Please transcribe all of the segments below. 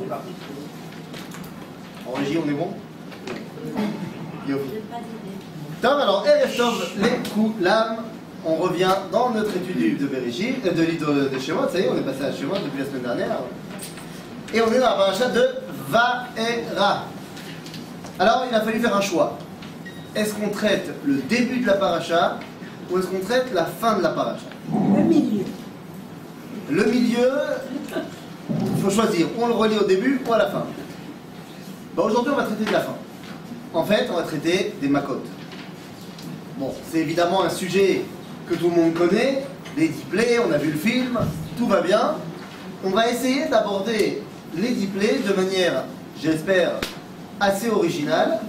parti. En régie, on est bon? Tom, alors, Erev Tov Lekoulam, on revient dans notre étude du livre de Bereshit, de livre de Shemot, ça y est, on est passé à Shemot depuis la semaine dernière. Et on est dans la paracha de Vaera. Alors, il a fallu faire un choix. Est-ce qu'on traite le début de la paracha ou est-ce qu'on traite la fin de la paracha? Le milieu. Le milieu, il faut choisir. On le relie au début ou à la fin. Bon, aujourd'hui, on va traiter de la fin. En fait, on va traiter des Makot. Bon, c'est évidemment un sujet que tout le monde connaît, les diplés, on a vu le film, tout va bien. On va essayer d'aborder les diplés de manière, j'espère, assez originale,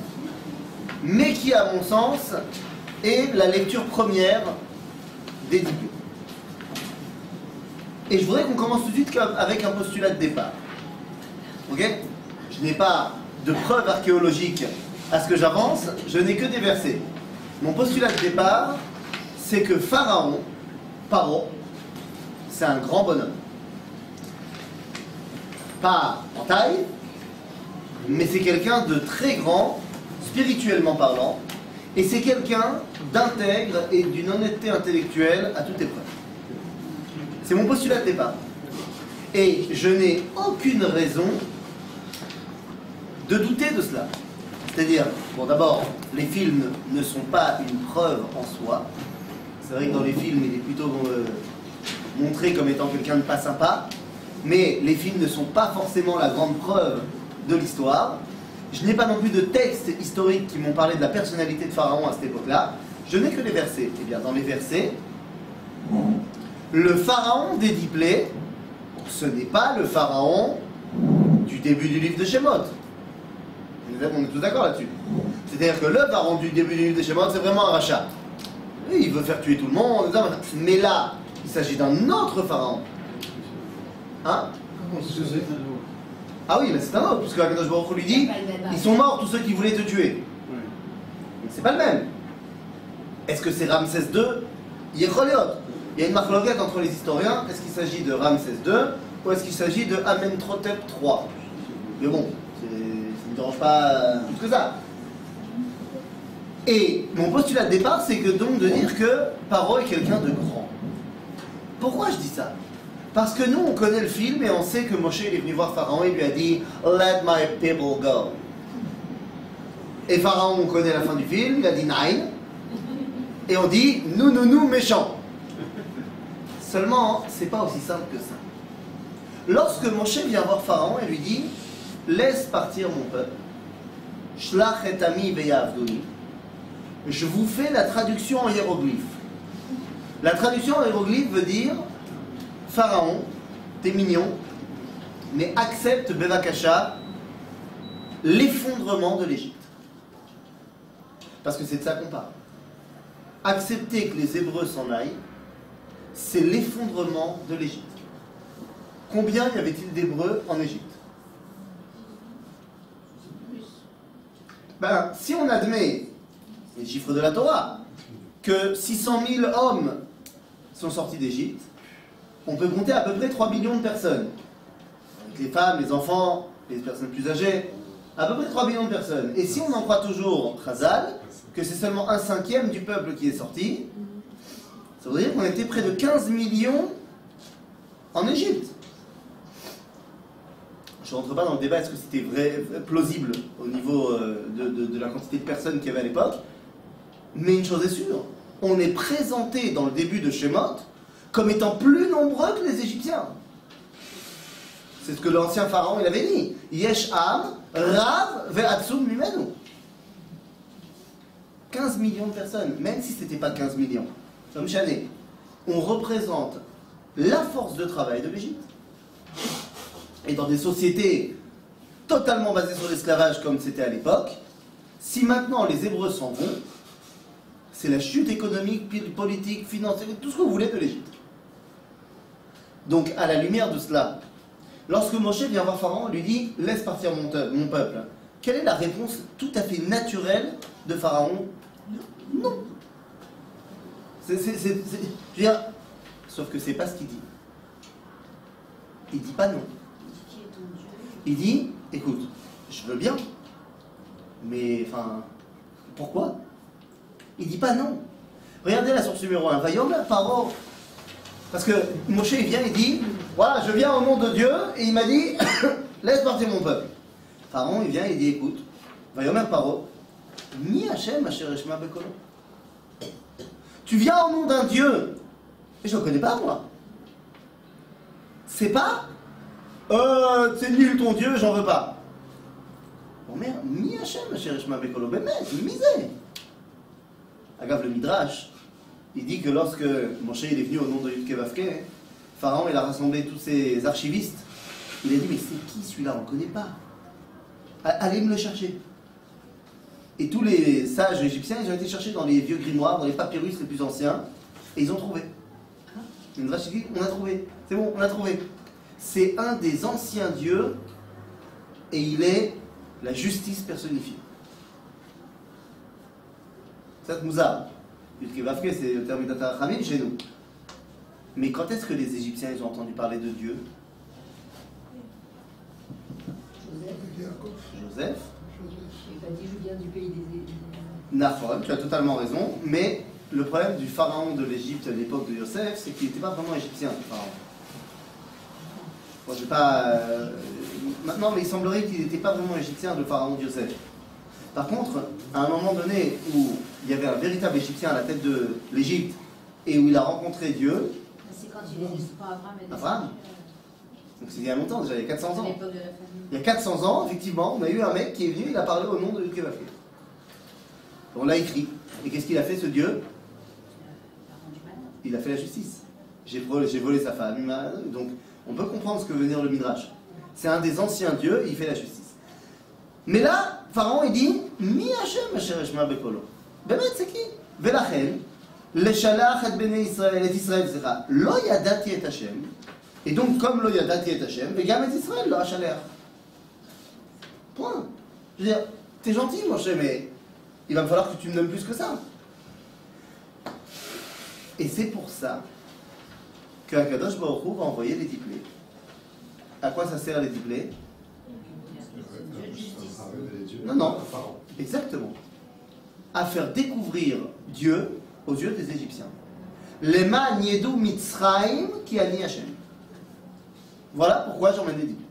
mais qui, à mon sens, est la lecture première des diplés. Et je voudrais qu'on commence tout de suite avec un postulat de départ. Ok? Je n'ai pas de preuves archéologiques à ce que j'avance, je n'ai que des versets. Mon postulat de départ, c'est que Pharaon, Paro, c'est un grand bonhomme. Pas en taille, mais c'est quelqu'un de très grand, spirituellement parlant, et c'est quelqu'un d'intègre et d'une honnêteté intellectuelle à toute épreuve. C'est mon postulat de départ. Et je n'ai aucune raison de douter de cela. C'est-à-dire, bon d'abord, les films ne sont pas une preuve en soi. C'est vrai que dans les films, il est plutôt montré comme étant quelqu'un de pas sympa. Mais les films ne sont pas forcément la grande preuve de l'histoire. Je n'ai pas non plus de textes historiques qui m'ont parlé de la personnalité de Pharaon à cette époque-là. Je n'ai que les versets. Eh bien, dans les versets, le Pharaon des diplés, ce n'est pas le Pharaon du début du livre de Shemot. On est tous d'accord là-dessus. C'est-à-dire que le Pharaon du début du livre de Shemot, c'est vraiment un rachat. Et il veut faire tuer tout le monde. Mais là, il s'agit d'un autre Pharaon. Hein? Ah oui, mais c'est un autre, puisque Akadosh Baruch Hu lui dit, ils sont morts tous ceux qui voulaient te tuer. Mais c'est pas le même. Est-ce que c'est Ramsès II? Yecholiot. Il y a une marloquette entre les historiens. Est-ce qu'il s'agit de Ramsès II ou est-ce qu'il s'agit de Amenhotep III? Mais bon, ça ne me dérange pas plus que ça. Et mon postulat de départ, c'est que donc de dire que Paro est quelqu'un de grand. Pourquoi je dis ça? Parce que nous, on connaît le film et on sait que Moshe est venu voir Pharaon et lui a dit « Let my people go ». Et Pharaon, on connaît la fin du film, il a dit « Nine ». Et on dit « Nous, méchants ». Seulement, c'est pas aussi simple que ça. Lorsque Moshe vient voir Pharaon et lui dit « Laisse partir mon peuple, shlach et ami veyavduni », je vous fais la traduction en hiéroglyphe. La traduction en hiéroglyphe veut dire « Pharaon, t'es mignon, mais accepte Bevakasha l'effondrement de l'Égypte. » Parce que c'est de ça qu'on parle. Accepter que les Hébreux s'en aillent, c'est l'effondrement de l'Égypte. Combien y avait-il d'Hébreux en Égypte? Ben, si on admet les chiffres de la Torah, que 600 000 hommes sont sortis d'Égypte, on peut compter à peu près 3 millions de personnes. Avec les femmes, les enfants, les personnes plus âgées, à peu près 3 millions de personnes. Et si on en croit toujours Chazal, que c'est seulement 1/5 du peuple qui est sorti, ça veut dire qu'on était près de 15 millions en Égypte. Je ne rentre pas dans le débat, est-ce que c'était vrai, plausible au niveau de la quantité de personnes qu'il y avait à l'époque. Mais une chose est sûre, on est présenté dans le début de Shemot comme étant plus nombreux que les Égyptiens. C'est ce que l'ancien pharaon il avait dit. Yesh am, rav ve'atsum mimenu. 15 millions de personnes, même si ce n'était pas 15 millions. Comme Chané, on représente la force de travail de l'Égypte. Et dans des sociétés totalement basées sur l'esclavage comme c'était à l'époque, si maintenant les Hébreux s'en vont, c'est la chute économique, politique, financière, tout ce que vous voulez de l'Égypte. Donc à la lumière de cela, lorsque Moshe vient voir Pharaon et lui dit « Laisse partir mon peuple », quelle est la réponse tout à fait naturelle de Pharaon? Non. Je veux dire, sauf que c'est pas ce qu'il dit. Il dit pas non. Il dit, écoute, je veux bien, mais enfin, pourquoi? Il dit pas non. Regardez la source numéro 1. Vayomer Paro. Parce que Moshe il vient et dit, voilà, je viens au nom de Dieu, et il m'a dit, laisse partir mon peuple. Pharaon il vient et il dit, écoute, Vayomer Paro, Mi Hashem Asher Eshma Bekolo. Tu viens au nom d'un Dieu, et je ne le connais pas moi. C'est pas, c'est nul ton Dieu, j'en veux pas. Bon merde, Mi Hashem Asher Eshma Bekolo, Bemet, misé. Agave le Midrash, il dit que lorsque Moshe il est venu au nom de Yudke Vavke, Pharaon il a rassemblé tous ses archivistes, il a dit mais c'est qui celui-là, on ne le connaît pas. Allez me le chercher. Et tous les sages égyptiens, ils ont été chercher dans les vieux grimoires, dans les papyrus les plus anciens, et ils ont trouvé. Le Midrash dit, on a trouvé, c'est bon, on a trouvé. C'est un des anciens dieux, et il est la justice personnifiée. C'est Mouzar. Yudke Vavke, c'est le terme d'Atarachamim chez nous. Mais quand est-ce que les Égyptiens ils ont entendu parler de Dieu? Joseph. Il a dit je viens du pays des... Naphon, tu as totalement raison. Mais le problème du pharaon de l'Égypte à l'époque de Yosef, c'est qu'il n'était pas vraiment égyptien, ce pharaon. Bon, je vais pas. Maintenant, mais il semblerait qu'il n'était pas vraiment égyptien, le pharaon de Yosef. Par contre, à un moment donné où il y avait un véritable Égyptien à la tête de l'Égypte et où il a rencontré Dieu. C'est quand il est pas Abraham. Abraham. Donc c'est il y a longtemps, déjà il y a 400 ans. À l'époque de la famille. Il y a 400 ans, effectivement, on a eu un mec qui est venu, il a parlé au nom de Yudke Vavke. On l'a écrit. Et qu'est-ce qu'il a fait ce Dieu? Il a fait la justice. J'ai volé sa femme. Donc on peut comprendre ce que veut dire le Midrash. C'est un des anciens dieux, il fait la justice. Mais là, Pharaon il dit Mi Hashem Asher Eshma Bekolo. Bemet c'est qui? Velachen, Leshalach et Bnei Israël, et Israël, etc. Lo Yadati et Hashem. Et donc, comme Lo Yadati et Hashem, Vegam et Israël, Lo Hashaler. Point. Je veux dire, t'es gentil, mon cher, mais il va me falloir que tu me donnes plus que ça. Et c'est pour ça qu'Akadosh Baruch Hu va envoyer les diplés. À quoi ça sert les diplés? Non, non, exactement. À faire découvrir Dieu aux yeux des Égyptiens. Lema Niedou Mitzraim ki ani Hashem. Voilà pourquoi j'emmène les diplés.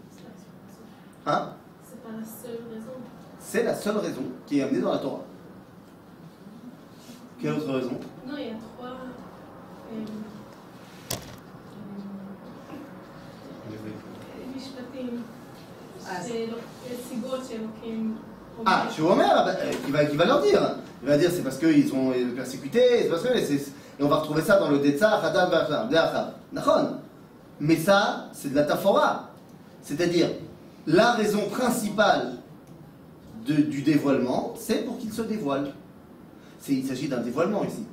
Hein? C'est pas la seule raison. C'est la seule raison qui est amenée dans la Torah. Quelle autre raison? Non, il y a trois. משפטים. סיבות שאלוקים... Ah, chez Omer, qui va leur dire. Il va dire c'est parce qu'ils sont persécutés, c'est parce que. Et on va retrouver ça dans le Detzach, Adam, Be'achab. Nachon. Mais ça, c'est de la taphora. C'est-à-dire, la raison principale du dévoilement, c'est pour qu'il se dévoile. Il s'agit d'un dévoilement ici.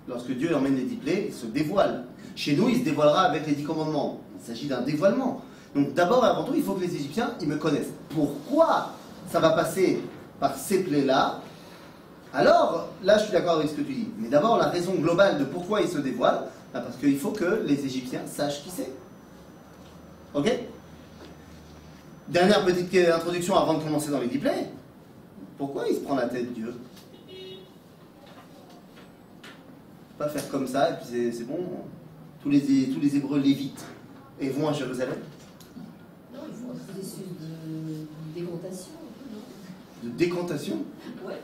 Lorsque Dieu emmène les diplés, il se dévoile. Chez nous, il se dévoilera avec les 10 commandements. Il s'agit d'un dévoilement. Donc d'abord et avant tout, il faut que les Égyptiens, ils me connaissent. Pourquoi ça va passer par ces plaies-là? Alors, là, je suis d'accord avec ce que tu dis. Mais d'abord, la raison globale de pourquoi il se dévoile, parce qu'il faut que les Égyptiens sachent qui c'est. Ok? Dernière petite introduction avant de commencer dans les diplés. Pourquoi il se prend la tête, Dieu? Pas faire comme ça, et puis c'est bon. Tous les Hébreux lévites et vont à Jérusalem. Non, il faut un processus de décantation. De décantation? Ouais.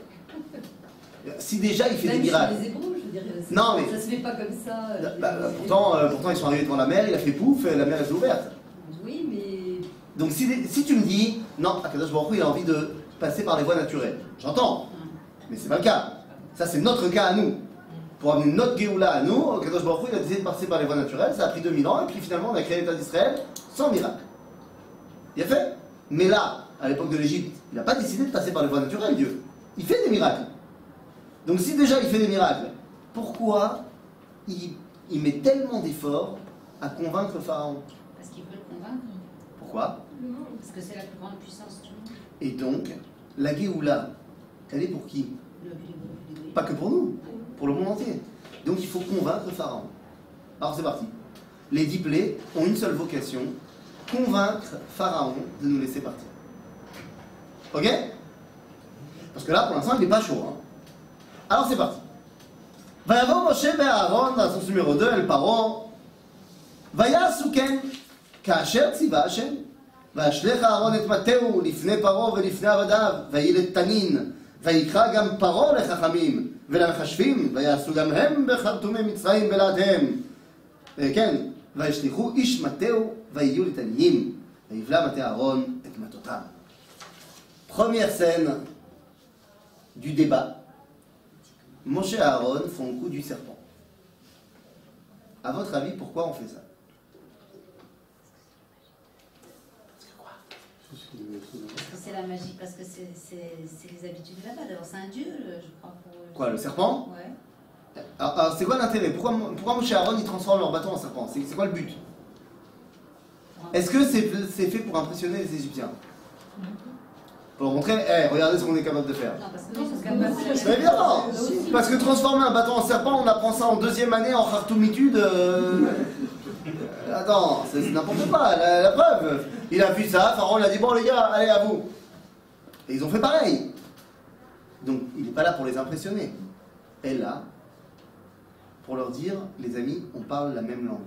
Si déjà il fait Même des miracles. chez les Hébreux, je veux dire, Non, mais ça se fait pas comme ça. Pourtant, ils sont arrivés devant la mer, il a fait pouf, et la mer est ouverte. Oui, mais... Donc si tu me dis, non, Akadosh Baruch Hu, il a envie de passer par les voies naturelles, j'entends, mais c'est pas le cas. Ça, c'est notre cas à nous. Pour amener notre Géoula à nous, Akadosh Baruch Hu, il a décidé de passer par les voies naturelles, ça a pris 2000 ans, et puis finalement, on a créé l'État d'Israël sans miracle. Il a fait. Mais là, à l'époque de l'Égypte, il n'a pas décidé de passer par les voies naturelles, Dieu. Il fait des miracles. Donc si déjà il fait des miracles, pourquoi il met tellement d'efforts à convaincre le Pharaon? Parce qu'il veut le convaincre. Pourquoi? Parce que c'est la plus grande puissance du monde. Et donc, la Géoula, elle est pour qui? Pas que pour nous, pour le monde entier. Donc il faut convaincre le Pharaon. Alors c'est parti. Les diplés ont une seule vocation, convaincre Pharaon de nous laisser partir. Ok? Parce que là, pour l'instant, il n'est pas chaud. Hein. Alors c'est parti. ויבוא משה ואהרון, הסוס numéro 2, אל פרעה, ויעשו כן, כאשר ציווה השם. וישלח אהרון את מטהו לפני פרעה ולפני עבדיו, וילד תנין, ויקרא גם פרעה לחכמים ולמחשבים, ויעשו גם הם בחרטומי מצרים בלעדיהם. כן, וישליחו איש מטהו, ויהיו לתניים, ויבלע מטה אהרון את מטותם. Première scène du débat. Moshe et Aaron font le coup du serpent. À votre avis, pourquoi on fait ça? Parce que c'est la magie, parce que c'est les habitudes de là-bas. D'abord, c'est un dieu, je crois. Quoi, le serpent? Ouais. Alors, c'est quoi l'intérêt? Pourquoi Moshe et Aaron ils transforment leur bâton en serpent? C'est quoi le but? Est-ce que c'est fait pour impressionner les Égyptiens? Pour leur montrer, regardez ce qu'on est capable de faire. Non, parce que c'est Mais évidemment, parce que transformer un bâton en serpent, on apprend ça en deuxième année en khartoumitude. Attends, c'est n'importe quoi, la preuve. Il a vu ça, Pharaon il a dit bon les gars, allez à vous. Et ils ont fait pareil. Donc il n'est pas là pour les impressionner. Elle est là pour leur dire, les amis, on parle la même langue.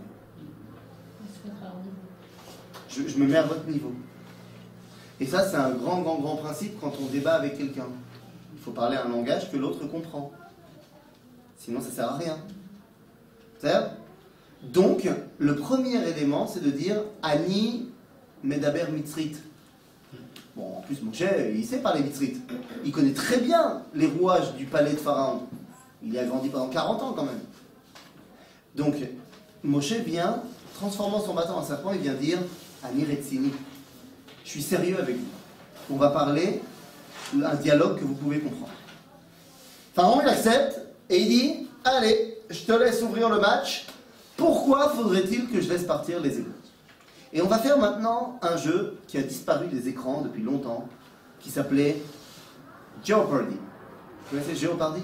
Je me mets à votre niveau. Et ça, c'est un grand principe quand on débat avec quelqu'un. Il faut parler un langage que l'autre comprend. Sinon, ça ne sert à rien. C'est-à-dire? Donc, le premier élément, c'est de dire Ani Medaber Mitzrit. Bon, en plus, Moshe, il sait parler Mitzrit. Il connaît très bien les rouages du palais de Pharaon. Il y a grandi pendant 40 ans quand même. Donc, Moshe vient, transformant son bâton en serpent, il vient dire Ani Retsini. Je suis sérieux avec vous. On va parler un dialogue que vous pouvez comprendre. Pharaon, il accepte et il dit allez, je te laisse ouvrir le match. Pourquoi faudrait-il que je laisse partir les Hébreux? Et on va faire maintenant un jeu qui a disparu des écrans depuis longtemps, qui s'appelait Jeopardy. Vous connaissez Jeopardy?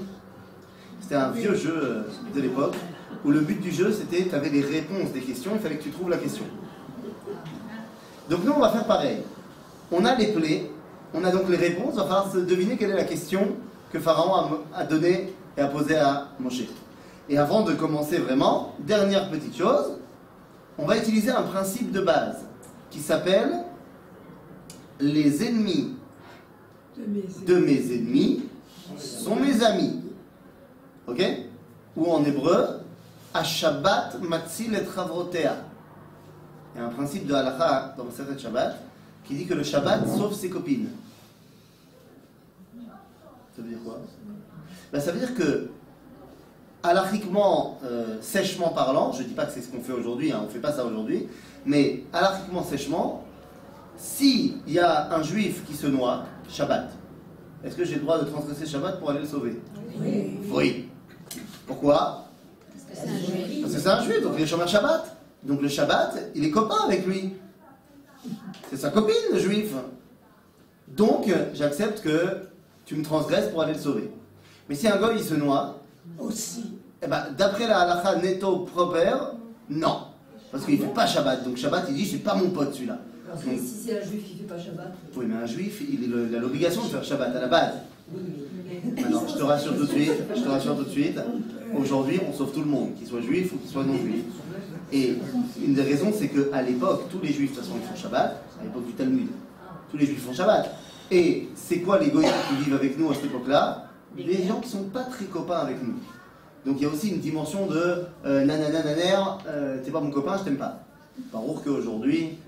C'était un vieux jeu de l'époque, où le but du jeu, c'était, tu avais les réponses des questions, il fallait que tu trouves la question. Donc nous, on va faire pareil. On a les plaies, on a donc les réponses, il va falloir se deviner quelle est la question que Pharaon a donnée et a posée à Moshe. Et avant de commencer vraiment, dernière petite chose, on va utiliser un principe de base qui s'appelle les ennemis de mes ennemis sont mes amis. Ok? Ou en hébreu, Hashabbat matzil et chavrotea. Il y a un principe de halakha dans le Shabbat qui dit que le Shabbat sauve ses copines. Ça veut dire quoi? Ça veut dire que, halakhiquement, sèchement parlant, je ne dis pas que c'est ce qu'on fait aujourd'hui, hein, on ne fait pas ça aujourd'hui, mais halakhiquement, sèchement, s'il y a un juif qui se noie, Shabbat, est-ce que j'ai le droit de transgresser Shabbat pour aller le sauver? Oui. Oui. Pourquoi? Parce que c'est un juif. Parce que c'est un juif, donc il est chômeur Shabbat. Donc le Shabbat, il est copain avec lui. C'est sa copine, le juif. Donc, j'accepte que tu me transgresses pour aller le sauver. Mais si un goy, il se noie, Aussi. eh ben, d'après la halakha netto proper, non. Parce qu'il ne fait pas Shabbat. Donc Shabbat, il dit, c'est pas mon pote celui-là. Parce que Donc, si c'est un juif qui ne fait pas Shabbat. oui, mais un juif, il a l'obligation de faire Shabbat à la base. Maintenant, je te rassure tout de suite, aujourd'hui, on sauve tout le monde, qu'il soit juif ou qu'il soit non juif. Et une des raisons, c'est qu'à l'époque, tous les juifs, de toute façon, ils font Shabbat, à l'époque du Talmud. Tous les juifs font Shabbat. Et c'est quoi les goyim qui vivent avec nous à cette époque-là? Des gens qui ne sont pas très copains avec nous. Donc il y a aussi une dimension de nanana naner, t'es pas mon copain, je t'aime pas. Par contre qu'aujourd'hui,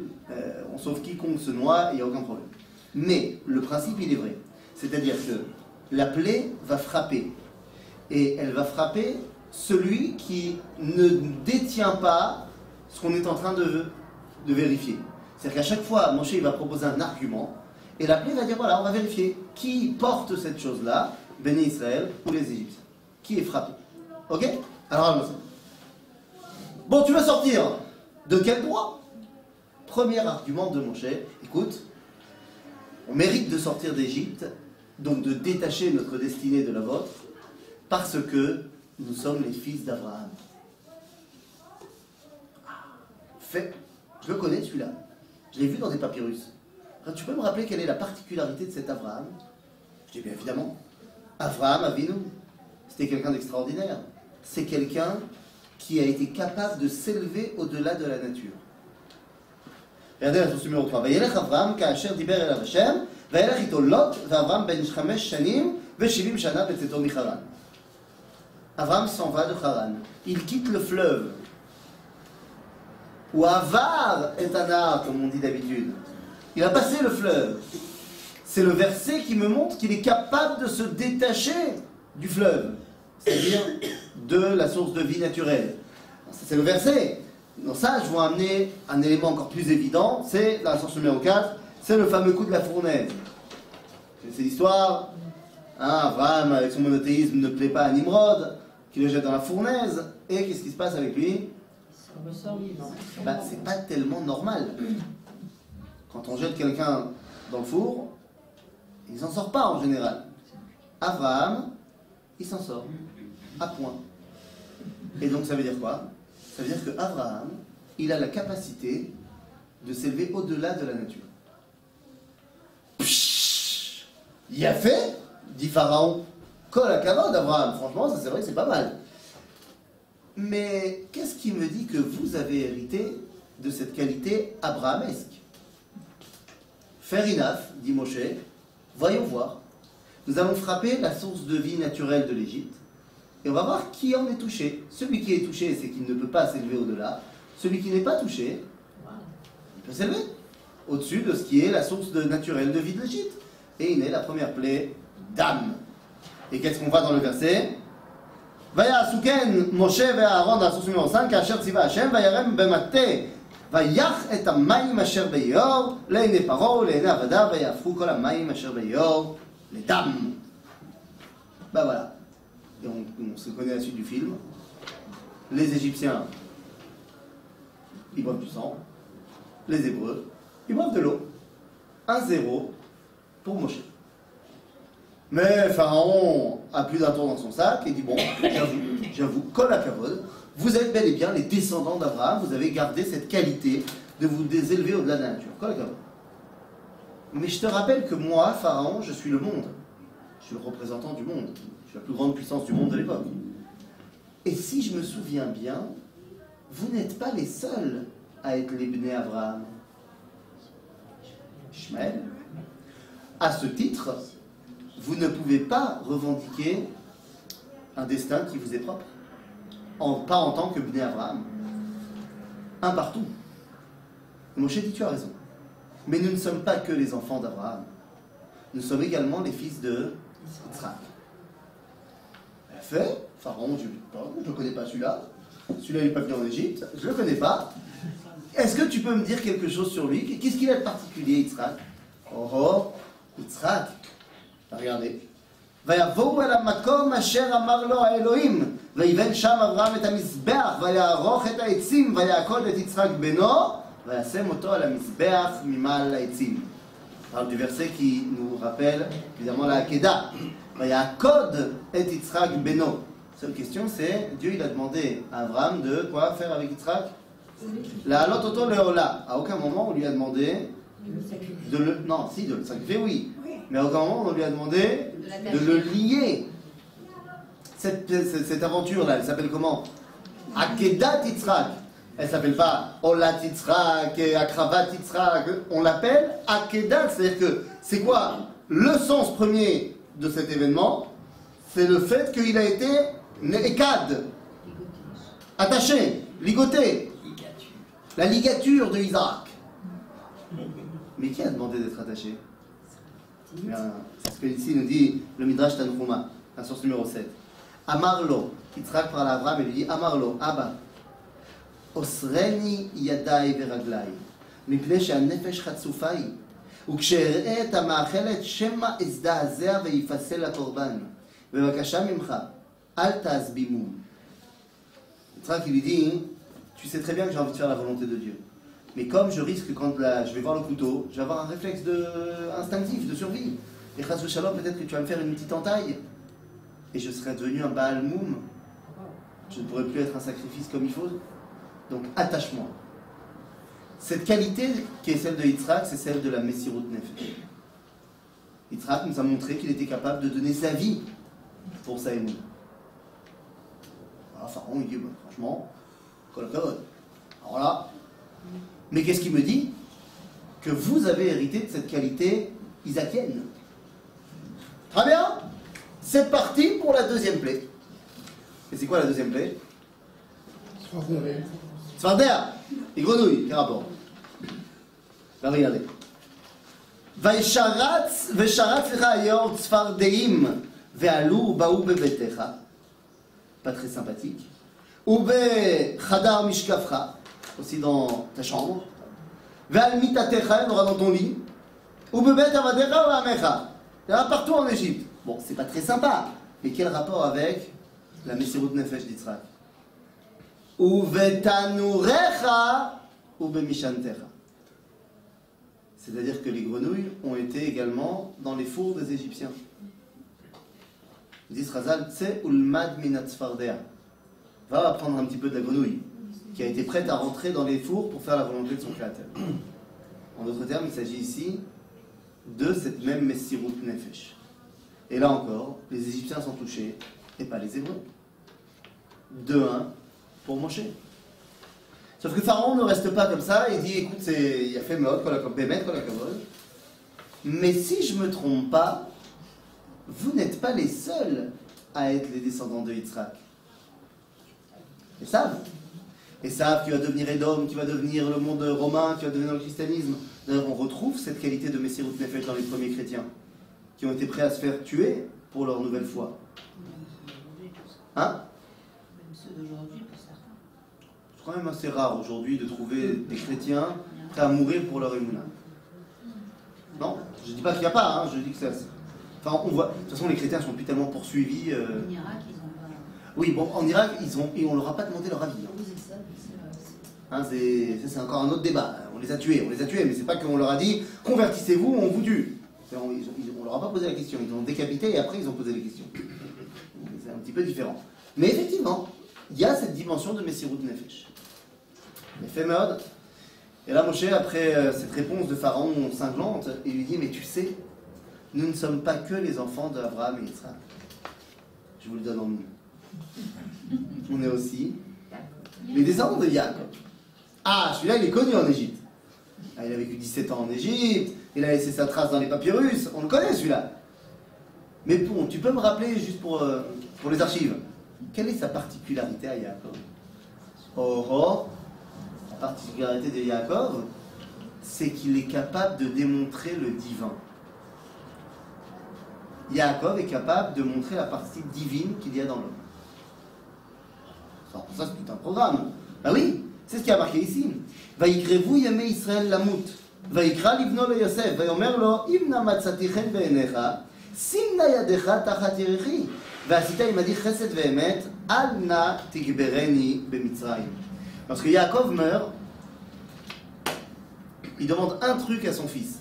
on sauve quiconque se noie, il n'y a aucun problème. Mais le principe, il est vrai. C'est-à-dire que la plaie va frapper. Et elle va frapper celui qui ne détient pas ce qu'on est en train de vérifier. C'est-à-dire qu'à chaque fois, Moshe il va proposer un argument, et la plaie va dire, voilà, on va vérifier qui porte cette chose-là, Béné Israël ou les Égyptiens. Qui est frappé. Ok? Alors, allons-y. Bon, tu veux sortir. De quel droit? Premier argument de Moshe, écoute, on mérite de sortir d'Égypte, donc de détacher notre destinée de la vôtre, parce que nous sommes les fils d'Abraham. Fait, je le connais celui-là. Je l'ai vu dans des papyrus. Tu peux me rappeler quelle est la particularité de cet Abraham? Je dis bien évidemment, Abraham Avinu, c'était quelqu'un d'extraordinaire. C'est quelqu'un qui a été capable de s'élever au-delà de la nature. Regardez la source numéro 3. Vayelech Avraham ka'asher diber elav Hashem, vayelech ito Lot, ve'Avram ben 5 shanim, ve-70 shana betzeto micharan. Avraham s'en va de Haran. Il quitte le fleuve. Ou Avar est un art, comme on dit d'habitude. Il a passé le fleuve. C'est le verset qui me montre qu'il est capable de se détacher du fleuve, c'est-à-dire de la source de vie naturelle. C'est le verset. Dans ça, je vais amener un élément encore plus évident, c'est la source numéro 4, c'est le fameux coup de la fournaise. C'est l'histoire, Abraham, avec son monothéisme, ne plaît pas à Nimrod, qui le jette dans la fournaise, et qu'est-ce qui se passe avec lui? C'est pas tellement normal. Quand on jette quelqu'un dans le four, il s'en sort pas en général. Abraham, il s'en sort, à point. Et donc ça veut dire quoi? Ça veut dire que Abraham, il a la capacité de s'élever au-delà de la nature. Pshhh, il a fait, dit Pharaon. Kol hakavod Abraham, franchement, ça c'est vrai que c'est pas mal. Mais qu'est-ce qui me dit que vous avez hérité de cette qualité abrahamesque? Fair enough, dit Moshe, voyons voir. Nous allons frapper la source de vie naturelle de l'Égypte et on va voir qui en est touché. Celui qui est touché, c'est qu'il ne peut pas s'élever au-delà. Celui qui n'est pas touché, il peut s'élever au-dessus de ce qui est la source naturelle de vie de l'Égypte. Et il est la première plaie d'âme. Et qu'est-ce qu'on voit dans le verset? Vaya Suken, Moshe et Aaron, dans la source numéro 5, Asher Tziva Hashem, Vayarem Bemate, Vayach et Amayim Asher Beyor, Leine Paro, Leine Avada, Vayafru Kol Amayim Asher Beyor, les dames. Ben voilà. Et on se connaît la suite du film. Les Égyptiens, ils boivent du sang. Les Hébreux, ils boivent de l'eau. 1-0 pour Moshe. Mais Pharaon a plus d'un tour dans son sac et dit bon, j'avoue, kol hakavod, vous êtes bel et bien les descendants d'Abraham, vous avez gardé cette qualité de vous élever au-delà de la nature. Kol hakavod. Mais je te rappelle que moi, Pharaon, je suis le monde. Je suis le représentant du monde. Je suis la plus grande puissance du monde de l'époque. Et si je me souviens bien, vous n'êtes pas les seuls à être les Bnei Abraham. Ishmaël. À ce titre, vous ne pouvez pas revendiquer un destin qui vous est propre. Pas en tant que Bnei Abraham. Un partout. Moshe dit, tu as raison. Mais nous ne sommes pas que les enfants d'Abraham. Nous sommes également les fils de Yitzhak. Elle fait, Pharaon, je ne connais pas celui-là. Celui-là, il n'est pas venu en Égypte. Je ne le connais pas. Est-ce que tu peux me dire quelque chose sur lui? Qu'est-ce qu'il a de particulier, Yitzhak? Oh, Yitzhak. Regardez. ויבואו אל המקום אשר אמר לו האלוהים ויבן שם אברהם את המזבח ויערוך את העצים ויעקוד את יצחק בנו וישם אותו על המזבח ממעל העצים. On parle du verset qui nous rappelle évidemment la Hakeda. ויעקוד את יצחק בנו. Seule question c'est, Dieu il a demandé à Abraham de quoi faire avec Yitzhak? L'alot אותו לעולה. À aucun moment on lui a demandé de le... Non, si, de le sacrifier, oui. Mais à aucun moment on lui a demandé de le lier. Cette aventure-là, elle s'appelle comment? Akedat Yitzhak. Elle s'appelle pas Olat Yitzhak, Akravat Yitzhak. On l'appelle Akedat. C'est-à-dire que c'est quoi le sens premier de cet événement? C'est le fait qu'il a été Ekad, attaché, ligoté. La ligature de Isaac. Mais qui a demandé d'être attaché? C'est ce que ici nous dit le Midrash Tanhuma, la source numéro 7. Amarlo, Yitzhak parle à Abraham et lui dit Amarlo, Abba, Osreni yadai veraglai, mipnei she'hanefesh chatzufai, וכשאראה את המאכלת שמא אזדעזע ויפסל לקורבן, בבקשה ממך, אל תעש בי מום. Yitzhak il lui dit, tu sais très bien que j'ai envie de faire la volonté de Dieu. Mais comme je risque, quand je vais voir le couteau, je vais avoir un réflexe instinctif de survie. Et chas v'shalom, peut-être que tu vas me faire une petite entaille. Et je serai devenu un Baal Moum. Je ne pourrai plus être un sacrifice comme il faut. Donc attache-moi. Cette qualité qui est celle de Yitzhak, c'est celle de la Messirut Nefesh. Yitzhak nous a montré qu'il était capable de donner sa vie pour sa émoune. Alors Pharaon, il dit, bah, franchement, kol hakavod. Alors là, mais qu'est-ce qu'il me dit? Que vous avez hérité de cette qualité isakienne. Très bien, c'est parti pour la deuxième plaie. Et c'est quoi la deuxième plaie? Tzfardea, les grenouilles, quel rapport? Ben regardez. Vaisharatz lecha ayor tzfardeim ve'alu ba'u bebetecha. Pas très sympathique. Ou be-chadar mishkafcha, aussi dans ta chambre. Ve'al mitatecha, il y en aura dans ton lit. Ou bebet avadecha ou amecha. Il y en a partout en Égypte. Bon, c'est pas très sympa, mais quel rapport avec la Messirut Nefesh d'Yitzhak? Ou vetanurecha ou bemishantecha. C'est-à-dire que les grenouilles ont été également dans les fours des Égyptiens. Ils disent Razal, tse ulmad minat tzfardea. Va apprendre un petit peu de la grenouille, qui a été prête à rentrer dans les fours pour faire la volonté de son créateur. En d'autres termes, il s'agit ici de cette même Messirut Nefesh. Et là encore, les Égyptiens sont touchés, et pas les Hébreux. 2-1 pour Moshe. Sauf que Pharaon ne reste pas comme ça, il dit, écoute, il a fait Meot, Bémet, Kolakavod. Mais si je ne me trompe pas, vous n'êtes pas les seuls à être les descendants de Yitzhak. Ils savent. Ils savent qu'il va devenir Édom, qu'il va devenir le monde romain, qu'il va devenir le christianisme. D'ailleurs, on retrouve cette qualité de Messirut Nefesh dans les premiers chrétiens, qui ont été prêts à se faire tuer pour leur nouvelle foi. Hein? Même ceux d'aujourd'hui, pour certains. C'est quand même assez rare aujourd'hui de trouver des chrétiens prêts à mourir pour leur émouna. Non, je ne dis pas qu'il n'y a pas, hein, je dis que ça. Enfin, on voit. De toute façon, les chrétiens sont plus tellement poursuivis. En Irak, ils ont pas. Oui, bon, en Irak, et on leur a pas demandé leur avis. Oui, c'est ça, c'est Hein, c'est encore un autre débat. On les a tués, mais c'est pas qu'on leur a dit convertissez-vous, on vous tue. On leur a pas posé la question, ils ont décapité et après ils ont posé les questions. C'est un petit peu différent. Mais effectivement, il y a cette dimension de Messirut Nefesh. Fémod. Et là, Moshe, après cette réponse de Pharaon cinglante, il lui dit, mais tu sais, nous ne sommes pas que les enfants d'Abraham et Yitzhak. Je vous le donne en nous. On est aussi les descendants de Yaakov. Ah, celui-là, il est connu en Égypte. Ah, il a vécu 17 ans en Égypte, il a laissé sa trace dans les papyrus, on le connaît celui-là. Mais bon, tu peux me rappeler, juste pour les archives, quelle est sa particularité à Yaakov? Oh, la particularité de Yaakov, c'est qu'il est capable de démontrer le divin. Yaakov est capable de montrer la partie divine qu'il y a dans l'homme. Pour ça, c'est tout un programme. Ben oui, c'est ce qui a marqué ici. Vayikrevu yemei Israël lamut. Vayikra livno le Yosef. Vayomer lo, imna matzati chen be'enecha, simna yadecha tachat yerechi. V'asita imadi chesed ve'emet, al na tigbereni b'Mitzrayim. Lorsque Yaakov meurt, il demande un truc à son fils.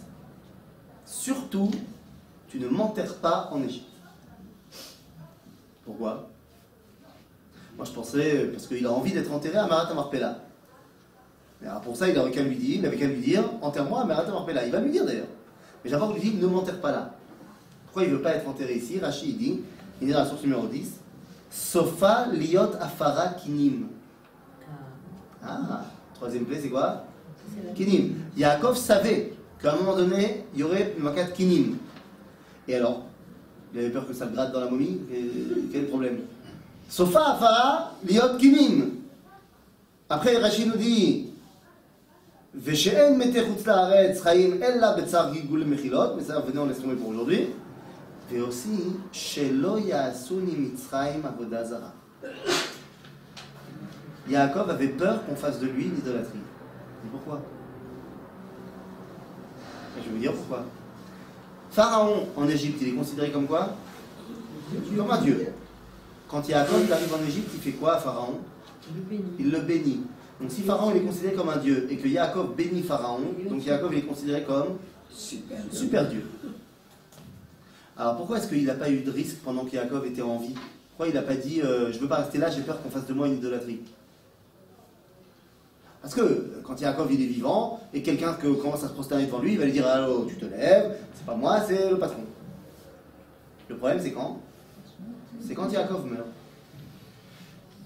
Surtout, tu ne m'enterres pas en Égypte. Pourquoi? Moi je pensais, parce qu'il a envie d'être enterré à Merat HaMarpela. Alors pour ça, il avait qu'à lui dire, enterre-moi à Merat HaMarpela. Il va lui dire d'ailleurs. Mais d'abord, il lui dit, ne m'enterre pas là. Pourquoi il ne veut pas être enterré ici? Rashi, il dit, il est dans la source numéro 10, Sofa liot afara kinim. Ah, troisième plaie, c'est quoi? Kinim. Yaakov savait qu'à un moment donné, il y aurait une makat kinim. Et alors, il avait peur que ça le gratte dans la momie. Quel problème? Sofa afara liot kinim. Après, Rashi nous dit Veshe'en mete chutz la'aretz chaim ella betzar gilgul mechilot. Mais ça, venez, on laisse tomber pour aujourd'hui. Et aussi, shelo ya'asuni mitzrayim avoda zara. Yaakov avait peur qu'on fasse de lui une idolâtrie. Et pourquoi? Je vais vous dire pourquoi. Pharaon en Égypte, il est considéré comme quoi? Comme un dieu. Quand Yaakov arrive en Égypte, il fait quoi à Pharaon? Il le bénit. Donc si Pharaon il est considéré comme un dieu et que Yaakov bénit Pharaon, donc Yaakov il est considéré comme super dieu. Alors pourquoi est-ce qu'il n'a pas eu de risque pendant que Yaakov était en vie? Pourquoi il n'a pas dit je ne veux pas rester là, j'ai peur qu'on fasse de moi une idolâtrie? Parce que quand Yaakov il est vivant, et quelqu'un qui commence à se prosterner devant lui, il va lui dire allô, tu te lèves, c'est pas moi, c'est le patron. Le problème c'est quand? C'est quand Yaakov meurt.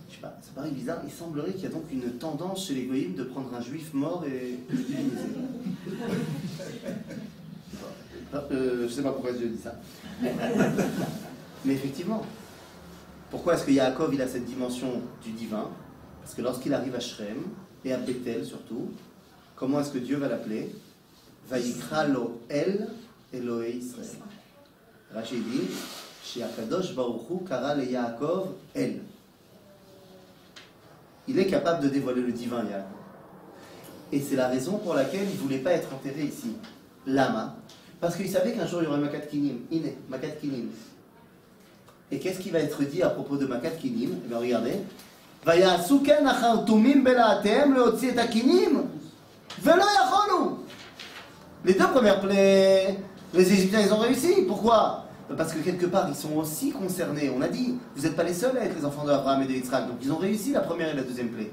Je sais pas, ça paraît bizarre, il semblerait qu'il y a donc une tendance chez les goïms de prendre un juif mort et de le diviniser. Je sais pas pourquoi je dis ça. Mais effectivement, pourquoi est-ce que Yaakov il a cette dimension du divin? Parce que lorsqu'il arrive à Shrem, et à Bethel surtout, comment est-ce que Dieu va l'appeler? Vayikra lo El Elohei Israël. Rachid dit, Sheakadosh Baruch Hu kara le Yaakov El. Il est capable de dévoiler le divin, Yaakov. Et c'est la raison pour laquelle il ne voulait pas être enterré ici. Lama. Parce qu'il savait qu'un jour il y aurait Makat Kinim. Iné, Makat Kinim. Et qu'est-ce qui va être dit à propos de Makat Kinim? Eh bien, regardez. ויעשו כן החרטומים בלהטיהם להוציא את הכינים ולא יכולו. Les deux premières plaies, les Égyptiens ils ont réussi. Pourquoi? Parce que quelque part ils sont aussi concernés. On a dit, vous n'êtes pas les seuls avec les enfants d'Abraham et de Yitzhak. Donc ils ont réussi la première et la deuxième plaie.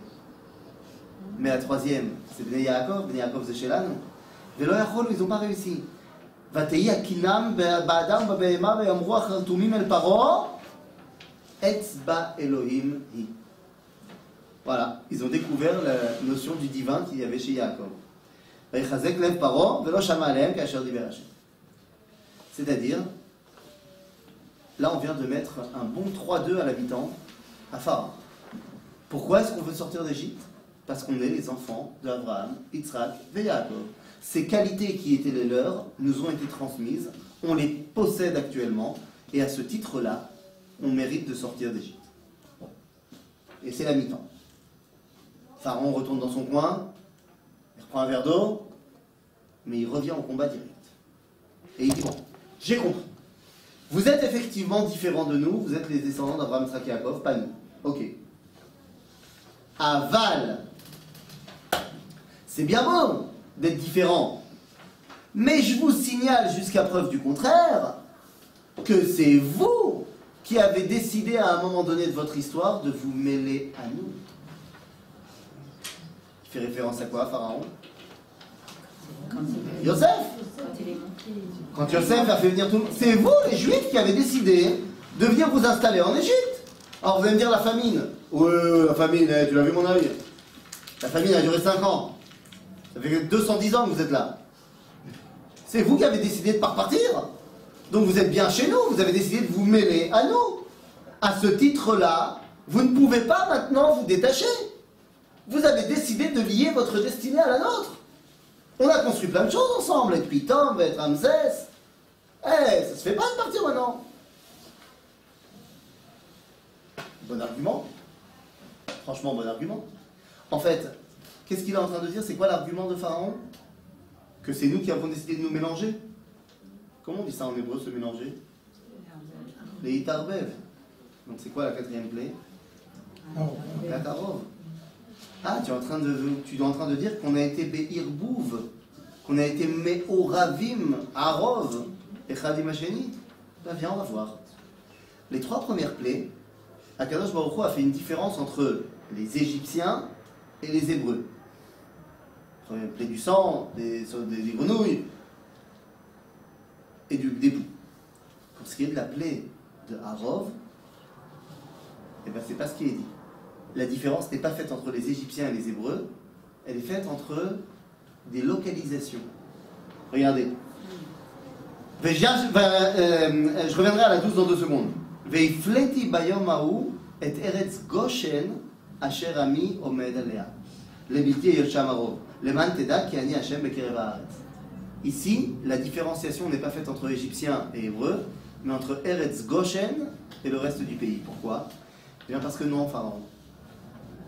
Mais la troisième, c'est Bnei Yaakov c'est Shelanu. ולא יכולו, ils n'ont pas réussi. ותהי הקינם באדם ובבהמה ויאמרו החרטומים אל פרעה אצבע אלוהים היא. Voilà, ils ont découvert la notion du divin qu'il y avait chez Yaakov. C'est-à-dire, là on vient de mettre un bon 3-2 à l'habitant, à Pharaon. Pourquoi est-ce qu'on veut sortir d'Égypte? Parce qu'on est les enfants d'Abraham, Yitzhak et Yaakov. Ces qualités qui étaient les leurs nous ont été transmises, on les possède actuellement, et à ce titre-là, on mérite de sortir d'Égypte. Et c'est la mi-temps. Pharaon retourne dans son coin, il reprend un verre d'eau, mais il revient au combat direct. Et il dit, bon, j'ai compris. Vous êtes effectivement différents de nous, vous êtes les descendants d'Abraham, Yitzhak et Yaakov, pas nous. Ok. Aval, c'est bien bon d'être différents, mais je vous signale jusqu'à preuve du contraire que c'est vous qui avez décidé à un moment donné de votre histoire de vous mêler à nous. Fait référence à quoi, Pharaon? Yosef. Quand Yosef a fait venir tout le monde. C'est vous, les Juifs, qui avez décidé de venir vous installer en Égypte. Alors vous allez me dire la famine. Ouais, la famine, tu l'as vu mon œil? La famine a duré 5 ans. Ça fait 210 ans que vous êtes là. C'est vous qui avez décidé de ne pas repartir. Donc vous êtes bien chez nous, vous avez décidé de vous mêler à nous. À ce titre-là, vous ne pouvez pas maintenant vous détacher. Vous avez décidé de lier votre destinée à la nôtre. On a construit plein de choses ensemble, être Pitom, être Ramsès. Ça se fait pas de partir maintenant. Bon argument. Franchement, bon argument. En fait, qu'est-ce qu'il est en train de dire? C'est quoi l'argument de Pharaon? Que c'est nous qui avons décidé de nous mélanger. Comment on dit ça en hébreu, se mélanger? Les Itarbev. Donc c'est quoi la quatrième plaie? Katarov. Ah, tu es en train de dire qu'on a été Be'irbouv, qu'on a été Me'oravim, Arov, et Chadim Hasheni. Ben viens, on va voir. Les 3 premières plaies, Akadosh Baruch Hu a fait une différence entre les Égyptiens et les Hébreux. La première plaie du sang, des grenouilles, et des poux. Pour ce qui est de la plaie de Arov, eh ben c'est pas ce qui est dit. La différence n'est pas faite entre les Égyptiens et les Hébreux, elle est faite entre des localisations. Regardez. Je reviendrai à la 12 dans 2 secondes. Veifleti bayom hahu et eretz Goshen asher ami omed alea. Lebilti yosham arov. Leman teda ki ani Hashem bekerev haaretz. Ici, la différenciation n'est pas faite entre Égyptiens et Hébreux, mais entre Eretz Goshen et le reste du pays. Pourquoi? Eh bien parce que non, Pharaon.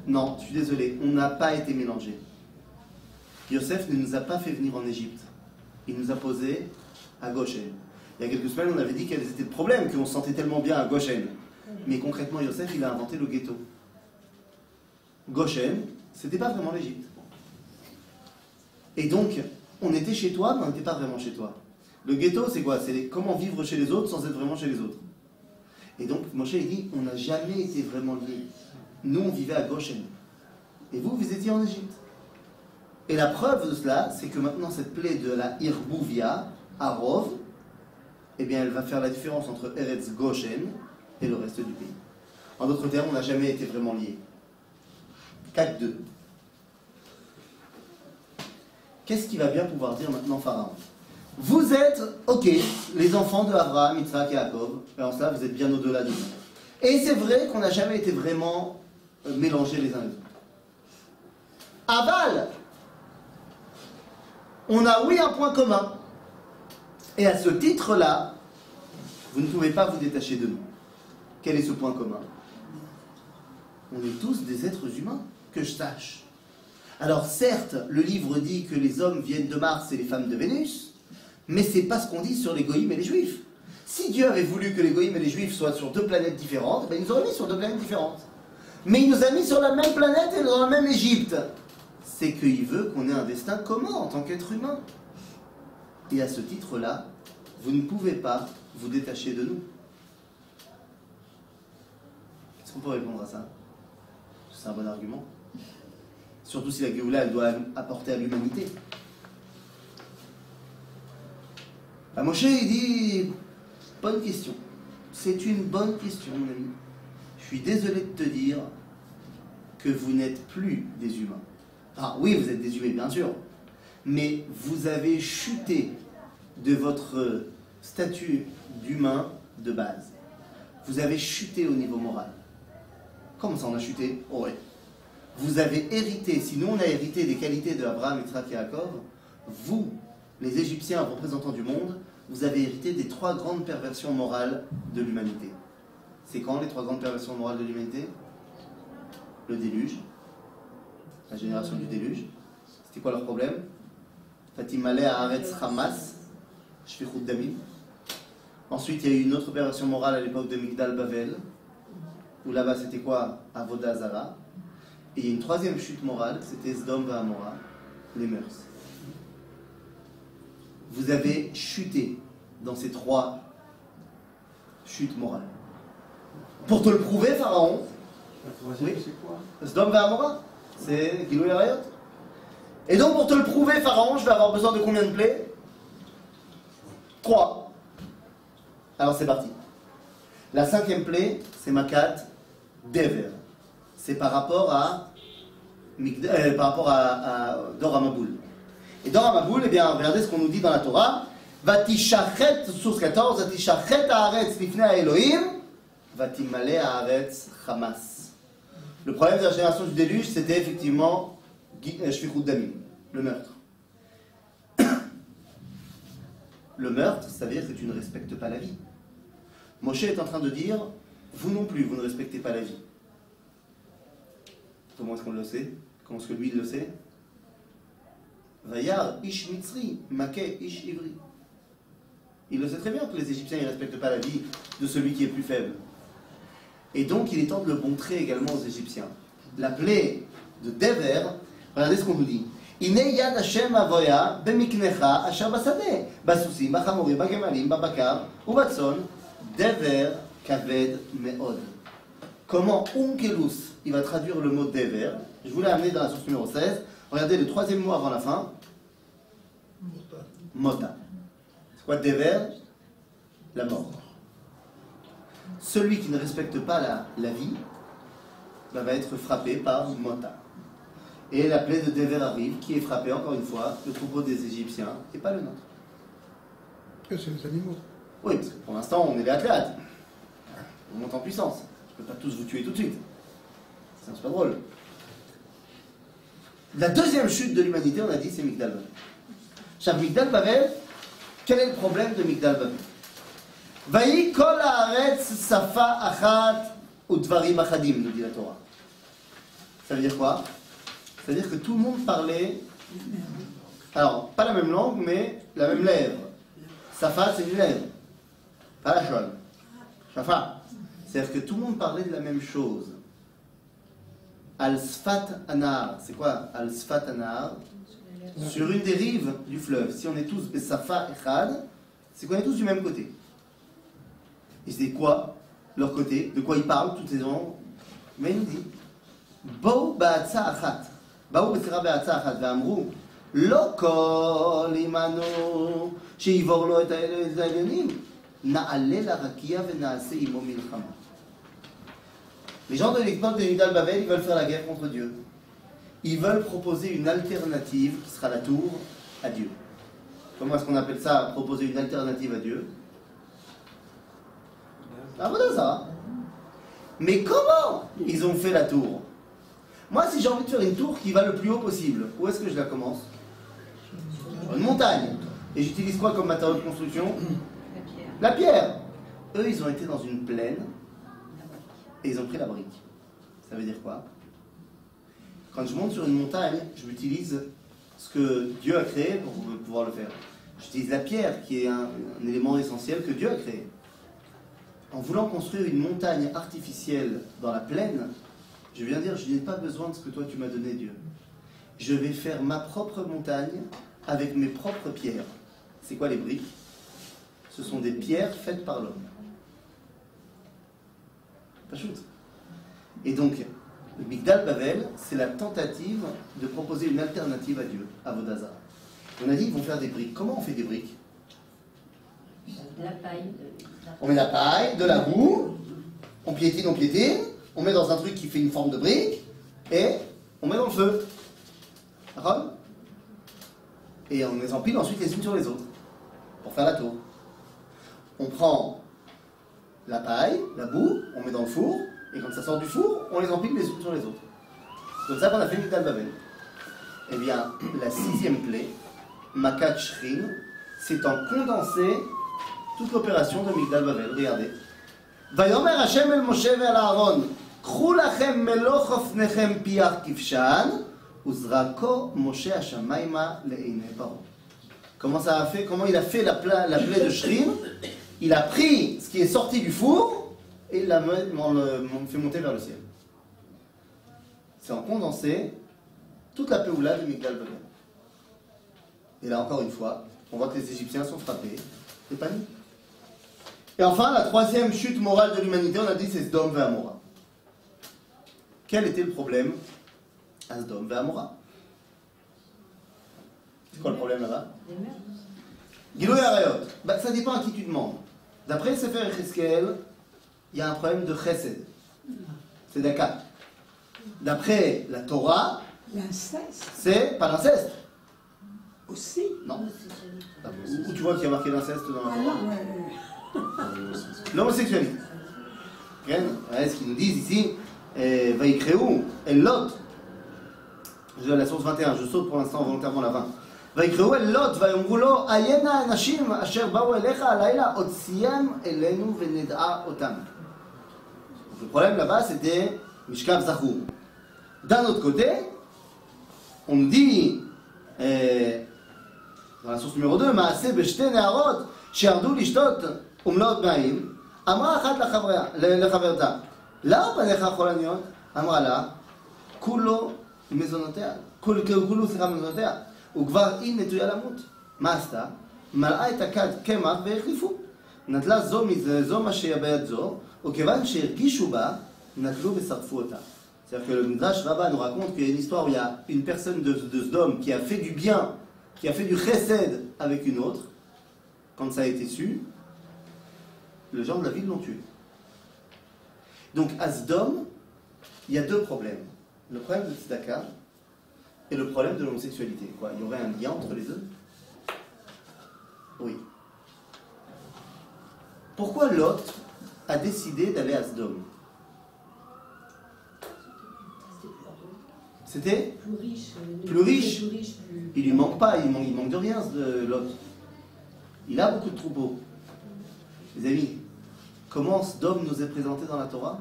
Non, je suis désolé, on n'a pas été mélangés. Yosef ne nous a pas fait venir en Égypte. Il nous a posé à Goshen. Il y a quelques semaines, on avait dit quels étaient les problèmes, qu'on se sentait tellement bien à Goshen. Mais concrètement, Yosef, il a inventé le ghetto. Goshen, c'était pas vraiment l'Égypte. Et donc, on était chez toi, mais on n'était pas vraiment chez toi. Le ghetto, c'est quoi? C'est comment vivre chez les autres sans être vraiment chez les autres. Et donc, Moshe, il dit, on n'a jamais été vraiment liés. Nous, on vivait à Goshen. Et vous, vous étiez en Égypte. Et la preuve de cela, c'est que maintenant cette plaie de la Irbouvia, à Rov, eh bien elle va faire la différence entre Eretz Goshen et le reste du pays. En d'autres termes, on n'a jamais été vraiment liés. 4-2. Qu'est-ce qu'il va bien pouvoir dire maintenant Pharaon? Vous êtes, ok, les enfants de Abraham, Yitzhak et Yaakov, et en cela vous êtes bien au-delà de nous. Et c'est vrai qu'on n'a jamais été vraiment mélangés les uns les autres. Aval, on a oui un point commun. Et à ce titre-là, vous ne pouvez pas vous détacher de nous. Quel est ce point commun? On est tous des êtres humains, que je sache. Alors certes, le livre dit que les hommes viennent de Mars et les femmes de Vénus, mais c'est pas ce qu'on dit sur les goïms et les juifs. Si Dieu avait voulu que les goïms et les juifs soient sur deux planètes différentes, ben il nous aurait mis sur deux planètes différentes. Mais il nous a mis sur la même planète et dans la même Égypte. C'est qu'il veut qu'on ait un destin commun en tant qu'être humain. Et à ce titre-là, vous ne pouvez pas vous détacher de nous. Est-ce qu'on peut répondre à ça? C'est un bon argument. Surtout si la Géoula, elle doit apporter à l'humanité. Bah, Moshe, il dit, bonne question. C'est une bonne question, mon ami. Je suis désolé de te dire que vous n'êtes plus des humains. Ah oui, vous êtes des humains, bien sûr. Mais vous avez chuté de votre statut d'humain de base. Vous avez chuté au niveau moral. Comment ça on a chuté? Oh ouais. Vous avez hérité, si nous on a hérité des qualités de Abraham, Yitzhak et Yaakov, vous, les Égyptiens représentants du monde, vous avez hérité des trois grandes perversions morales de l'humanité. C'est quand les trois grandes perversions morales de l'humanité? Le déluge, la génération du déluge. C'était quoi leur problème? Fatimale Haaretz Hamas, Shfichut Damim. Ensuite, il y a eu une autre perversion morale à l'époque de Migdal Bavel, où là-bas c'était quoi? Avodah Zara. Et il y a une troisième chute morale, c'était Sdom V'Amora, les mœurs. Vous avez chuté dans ces trois chutes morales. Pour te le prouver, Pharaon, oui, c'est quoi? Sdom V'Amora, c'est Gilou Yarayot. Et donc pour te le prouver, Pharaon, je vais avoir besoin de combien de plaies? 3. Alors c'est parti. La cinquième plaie, c'est Makat Dever. C'est par rapport à Dor HaMaboul. Et Dor HaMaboul, eh bien, regardez ce qu'on nous dit dans la Torah. Vatishachet, source 14, Vatishachet haaretz lifnei Elohim, Vatimale haaretz Hamas. Le problème de la génération du déluge, c'était effectivement Shfichut Damim, le meurtre. Le meurtre, ça veut dire que tu ne respectes pas la vie. Moshe est en train de dire, vous non plus, vous ne respectez pas la vie. Comment est-ce qu'on le sait? Comment est-ce que lui il le sait? Vayar ish mitzri, make ish ivri. Il le sait très bien que les Égyptiens ne respectent pas la vie de celui qui est plus faible. Et donc il est temps de le montrer également aux Égyptiens. La plaie de Dever, regardez ce qu'on nous dit. Ine yad Hashem avoya bemiknecha asher basadeh basusim bachamorim bagemalim babakar ubatson Dever kaved meod. Comment Onkelus, il va traduire le mot Dever. Je vous l'ai amené dans la source numéro 16. Regardez le troisième mot avant la fin. Mota. C'est quoi Dever? La mort. Celui qui ne respecte pas la vie va être frappé par Mota. Et la plaie de Dever arrive, qui est frappée encore une fois, le troupeau des Égyptiens, et pas le nôtre. C'est les animaux. Oui, parce que pour l'instant, on est les athlètes. On monte en puissance. Je ne peux pas tous vous tuer tout de suite. C'est pas drôle. La deuxième chute de l'humanité, on a dit, c'est Migdal Bavel. Chaque Migdal Bavel, quel est le problème de Migdal Bavel? Vayi kol haaretz safa achat udvarim achadim, nous dit la Torah. Ça veut dire quoi? Ça veut dire que tout le monde parlait, alors, pas la même langue, mais la même lèvre. Safa, c'est une lèvre. Pas la chole. Safa. C'est-à-dire que tout le monde parlait de la même chose. Al-Sfat Anar. C'est quoi Al-Sfat Anar? Sur une des rives du fleuve. Si on est tous Besafa Echad, c'est qu'on est tous du même côté. Et c'est quoi leur côté? De quoi ils parlent, toutes ces gens? Mais il nous dit Bo Ba'atsa Achat. באו בשיחה בעצה אחת ואמרו, לא כל עמנו שיבור לו את העליונים, נעלה לרקיע ונעשה עמו מלחמה. Les gens de l'époque de Migdal Bavel, ils veulent faire la guerre contre Dieu. Ils veulent proposer une alternative qui sera la tour à Dieu. Comment est-ce qu'on appelle ça, proposer une alternative à Dieu? La Vodazara. Mais comment ils ont fait la tour? Moi, si j'ai envie de faire une tour qui va le plus haut possible, où est-ce que je la commence? Une montagne. Et j'utilise quoi comme matériau de construction? La pierre. Eux, ils ont été dans une plaine et ils ont pris la brique. Ça veut dire quoi? Quand je monte sur une montagne, je utilise ce que Dieu a créé pour pouvoir le faire. J'utilise la pierre, qui est un élément essentiel que Dieu a créé. En voulant construire une montagne artificielle dans la plaine, je viens dire, je n'ai pas besoin de ce que toi tu m'as donné, Dieu. Je vais faire ma propre montagne avec mes propres pierres. C'est quoi les briques? Ce sont des pierres faites par l'homme. Pas chouette. Et donc, le Migdal Bavel, c'est la tentative de proposer une alternative à Dieu, à Vodazara. On a dit, ils vont faire des briques. Comment on fait des briques? De la paille. On met la paille, de la boue, on piétine, on met dans un truc qui fait une forme de brique, et on met dans le feu. D'accord? Et on les empile ensuite les unes sur les autres, pour faire la tour. On prend la paille, la boue, on met dans le four, et quand ça sort du four, on les empile les unes sur les autres. C'est comme ça qu'on a fait Migdal Bavel. Eh bien, la 6e plaie, Makat Shrin, c'est en condensé toute l'opération de Migdal Bavel. Regardez. Vayomer Hashem el Moshe ve'al Aaron, K'chu lachem meloch ofnechem piach kivshan, uzrako Moshe hashamayma le'einei paro. Comment ça a fait? Comment il a fait la plaie de Shrim? Il a pris ce qui est sorti du four et il l'a fait monter vers le ciel. C'est en condensé toute la Péoula de Migdal Bavel. Et là, encore une fois, on voit que les Égyptiens sont frappés de panique. Et enfin, la 3e chute morale de l'humanité, on a dit, c'est Sdom et Amora. Quel était le problème à Sdom et Amora? C'est quoi le problème là-bas? Gilui Arayot. Bah, ça dépend à qui tu demandes. D'après le Sefer Yecheskel, il y a un problème de chesed. C'est d'accord. D'après la Torah, L'inceste c'est pas l'inceste. aussi. Non. Où tu vois qu'il y a marqué l'inceste dans la Ah Torah? non, ouais. L'homosexualité. Ce qu'ils nous disent ici, Vaikreu, El Lot. La source 21, je saute pour l'instant volontairement la 20. ויקראו אל לוט ויאמרו לו עיינה האנשים אשר באו אליך הלילה הוציאם אלינו ונדע אותם. Le problème là-bas c'était Mishkav Zachour. D'un autre côté, on dit dans la source numéro 2, מעשה בשתי נערות שירדו לשתות ומלאות מים, אמרה אחת לחברתה, למה פניך חולניות? אמרה לה, כולו מזונותיה, כולו שיחה מזונותיה. וכבר היא נטויה למות. מה עשתה? מלאה את הכד קמח והחליפו. נטלה זו מזה, זו מה שהיה ביד זו, וכיוון שהרגישו בה, נטלו ושרפו אותה. C'est-à-dire que le Midrash Rabbah nous raconte qu'il y a une histoire où il y a une personne de Sdom qui a fait du bien, qui a fait du chesed avec une autre. Quand ça a été su, les gens de la ville l'ont tué. Donc à Sdom, il y a deux problèmes. Le problème de Tzedaka, et le problème de l'homosexualité. Quoi, il y aurait un lien entre les deux? Oui. Pourquoi Lot a décidé d'aller à Sdom? C'était plus riche. Il lui manque pas, il manque de rien, Lot. Il a beaucoup de troupeaux. Les amis, comment Sdom nous est présenté dans la Torah?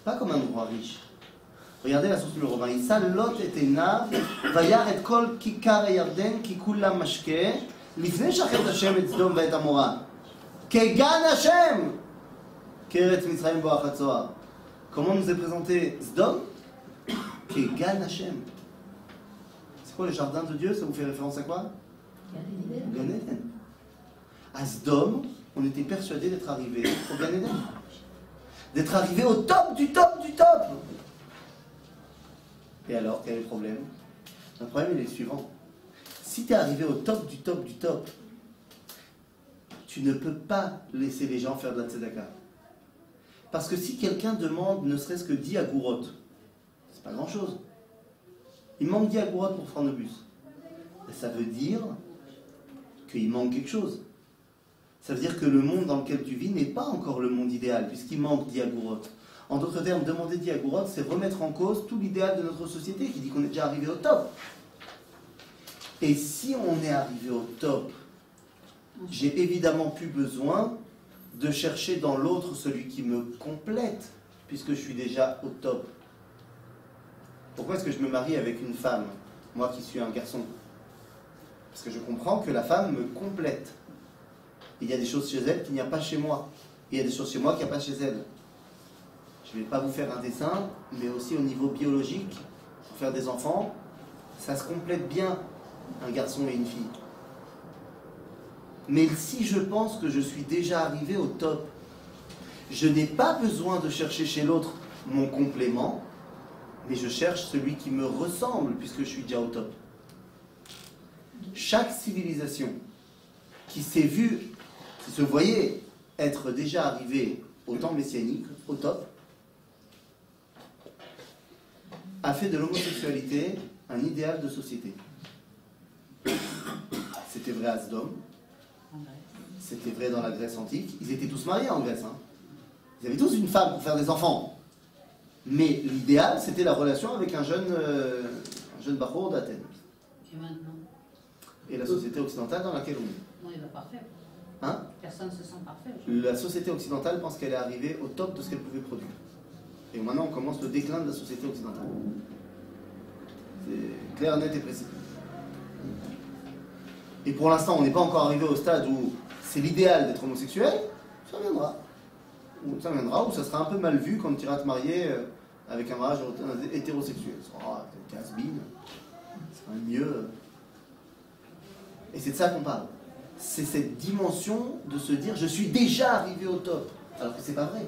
Pas comme un endroit riche. Regardez la source numéro 20. Issa Lot et Enav, vayar et kol kikar Yarden, ki kulam mashke, לפני שחט השם את סדום ואת עמורה, כגן השם, כארץ מצרים בו החצוע. Comment nous est présenté Sdom? Kegan Hashem. C'est quoi le jardin de Dieu? Ça vous fait référence à quoi? Gan Eden. À Sdom, on était persuadé d'être arrivé au Gan Eden. D'être arrivé au top du top du top. Et alors, quel est le problème? Le problème, il est le suivant. Si tu es arrivé au top du top du top, tu ne peux pas laisser les gens faire de la tzedaka. Parce que si quelqu'un demande ne serait-ce que 10 agourotes, c'est pas grand-chose. Il manque 10 agourotes pour prendre le bus. Et ça veut dire qu'il manque quelque chose. Ça veut dire que le monde dans lequel tu vis n'est pas encore le monde idéal, puisqu'il manque 10 agourotes. En d'autres termes, demander 10 agourotes, c'est remettre en cause tout l'idéal de notre société qui dit qu'on est déjà arrivé au top. Et si on est arrivé au top, j'ai évidemment plus besoin de chercher dans l'autre celui qui me complète, puisque je suis déjà au top. Pourquoi est-ce que je me marie avec une femme, moi qui suis un garçon? Parce que je comprends que la femme me complète. Il y a des choses chez elle qu'il n'y a pas chez moi. Il y a des choses chez moi qu'il n'y a pas chez elle. Je ne vais pas vous faire un dessin, mais aussi au niveau biologique, pour faire des enfants, ça se complète bien, un garçon et une fille. Mais si je pense que je suis déjà arrivé au top, je n'ai pas besoin de chercher chez l'autre mon complément, mais je cherche celui qui me ressemble, puisque je suis déjà au top. Chaque civilisation qui s'est vue, qui se voyait être déjà arrivée au temps messianique, au top, a fait de l'homosexualité un idéal de société. C'était vrai à Sodome, c'était vrai dans la Grèce antique. Ils étaient tous mariés en Grèce. Hein. Ils avaient tous une femme pour faire des enfants. Mais l'idéal, c'était la relation avec un jeune Bachour d'Athènes. Et maintenant? Et la société occidentale dans laquelle on est. Non, il va parfait. Hein? Personne ne se sent parfait. La société occidentale pense qu'elle est arrivée au top de ce qu'elle pouvait produire. Et maintenant, on commence le déclin de la société occidentale. C'est clair, net et précis. Et pour l'instant, on n'est pas encore arrivé au stade où c'est l'idéal d'être homosexuel. Ça viendra. Ça viendra, où ça sera un peu mal vu quand tu iras te marier avec un mariage hétérosexuel. Ça sera t'es has-been. C'est quand même mieux. Et c'est de ça qu'on parle. C'est cette dimension de se dire je suis déjà arrivé au top. Alors que c'est pas vrai.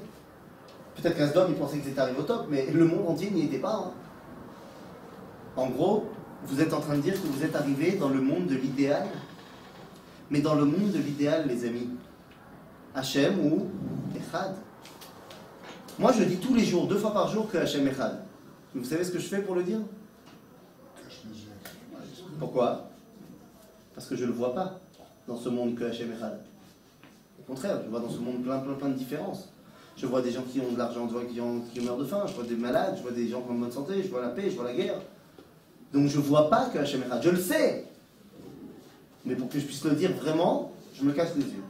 Peut-être qu'à Sodome, ils pensaient qu'ils étaient arrivés au top, mais le monde entier n'y était pas. Hein. En gros, vous êtes en train de dire que vous êtes arrivé dans le monde de l'idéal. Mais dans le monde de l'idéal, les amis, Hachem ou Echad. Moi, je dis tous les jours, 2 fois par jour, que Hachem Echad. Vous savez ce que je fais pour le dire? Pourquoi? Parce que je ne le vois pas dans ce monde que Hachem Echad. Au contraire, je vois dans ce monde plein de différences. Je vois des gens qui ont de l'argent, je vois qui meurent de faim, je vois des malades, je vois des gens qui ont de bonne santé, je vois la paix, je vois la guerre. Donc je ne vois pas que Hachem Echad. Je le sais. Mais pour que je puisse le dire vraiment, je me casse les yeux.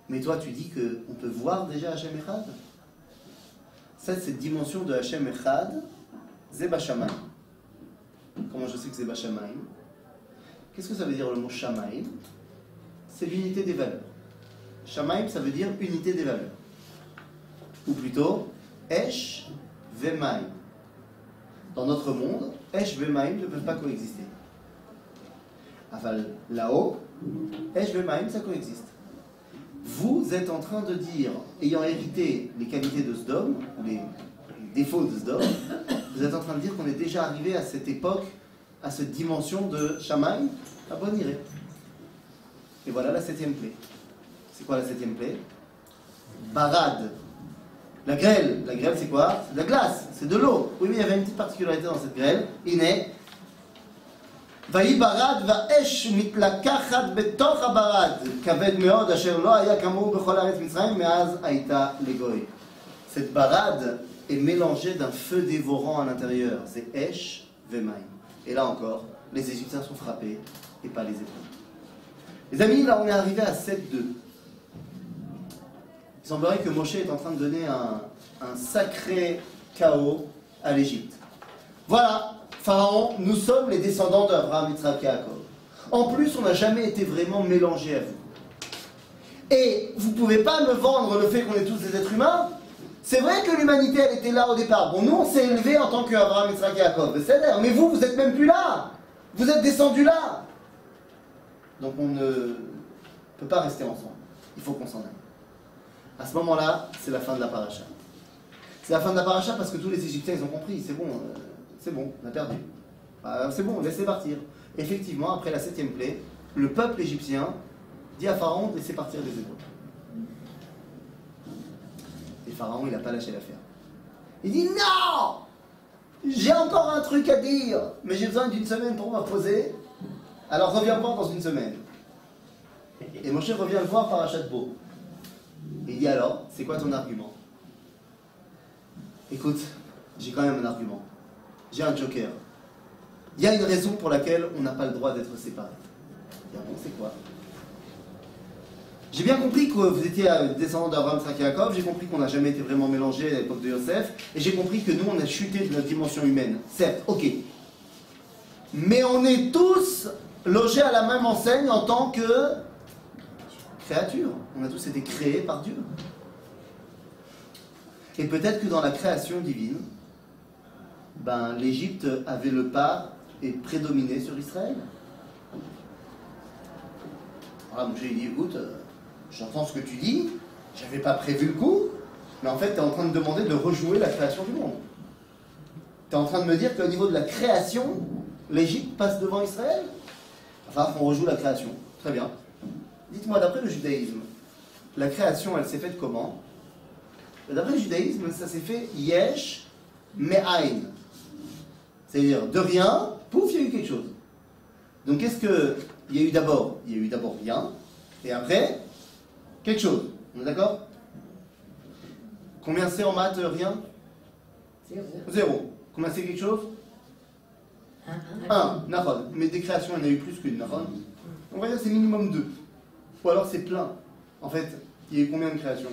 Mais toi, tu dis qu'on peut voir déjà Hachem Echad? Cette dimension de Hachem Echad, c'est Bashamayim. Comment je sais que c'est Bashamayim? Qu'est-ce que ça veut dire le mot Shamayim? C'est l'unité des valeurs. Shamayim, ça veut dire unité des valeurs. Ou plutôt, Esh Vemaim. Dans notre monde, Esh Vemaim ne peuvent pas coexister. Enfin, là-haut, Esh Vemaim, ça coexiste. Vous êtes en train de dire, ayant hérité les qualités de Sodome, ou les défauts de Sodome, vous êtes en train de dire qu'on est déjà arrivé à cette époque, à cette dimension de Shamayim, à bonne irée. Et voilà la 7e plaie. C'est quoi la 7e plaie? Barad. La grêle. La grêle, c'est quoi? C'est de la glace, c'est de l'eau. Oui, mais il y avait une petite particularité dans cette grêle. Iné. ויהי ברד ואש מתלקחת בתוך הברד כבד מאוד אשר לא היה כמוהו בכל ארץ מצרים מאז הייתה לגוי. Cette barade est mélangée d'un feu dévorant à l'intérieur. C'est Esh Vemaim. Et là encore, les Égyptiens sont frappés et pas les Hébreux. Les amis, là on est arrivé à 7-2. Il semblerait que Moshe est en train de donner un sacré chaos à l'Égypte. Voilà, Pharaon, nous sommes les descendants d'Abraham, Yitzhak et Yaakov. En plus, on n'a jamais été vraiment mélangés à vous. Et vous ne pouvez pas me vendre le fait qu'on est tous des êtres humains. C'est vrai que l'humanité, elle était là au départ. Bon, nous, on s'est élevés en tant qu'Abraham, Yitzhak et Yaakov. Mais vous, vous n'êtes même plus là. Vous êtes descendus là. Donc on ne peut pas rester ensemble. Il faut qu'on s'en aille. À ce moment-là, c'est la fin de la paracha. C'est la fin de la paracha parce que tous les Égyptiens, ils ont compris. C'est bon, on a perdu. C'est bon, laissez partir. Effectivement, après la 7e plaie, le peuple égyptien dit à Pharaon de laisser partir les Hébreux. Et Pharaon, il n'a pas lâché l'affaire. Il dit non! J'ai encore un truc à dire, mais j'ai besoin d'une semaine pour me poser. Alors reviens pas dans une semaine. Et Moshe revient le voir par un chatbot. Et il dit alors, c'est quoi ton argument? Écoute, j'ai quand même un argument. J'ai un joker. Il y a une raison pour laquelle on n'a pas le droit d'être séparés. Il dit, bon, c'est quoi? J'ai bien compris que vous étiez descendant d'Abraham, Isaac et Jacob, j'ai compris qu'on n'a jamais été vraiment mélangés à l'époque de Yosef, et j'ai compris que nous, on a chuté de notre dimension humaine. Certes, ok. Mais on est tous logés à la même enseigne en tant que créatures. On a tous été créés par Dieu. Et peut-être que dans la création divine, l'Égypte avait le pas et prédominé sur Israël. Alors Moshe il dit, écoute, j'entends ce que tu dis, j'avais pas prévu le coup, mais en fait tu es en train de demander de rejouer la création du monde. Tu es en train de me dire qu'au niveau de la création, l'Égypte passe devant Israël. Enfin, on rejoue la création. Très bien. Dites-moi, d'après le judaïsme, la création, elle s'est faite comment? D'après le judaïsme, ça s'est fait yesh me'ain. C'est-à-dire, de rien, pouf, il y a eu quelque chose. Donc, qu'est-ce qu'il y a eu d'abord? Il y a eu d'abord rien, et après, quelque chose. On est d'accord? Combien c'est en maths, rien? 0. Combien c'est quelque chose? 1. Nahon. Mais des créations, il y en a eu plus qu'une. Nahon. On va dire que c'est minimum 2. Ou alors c'est plein. En fait, il y a eu combien de créations?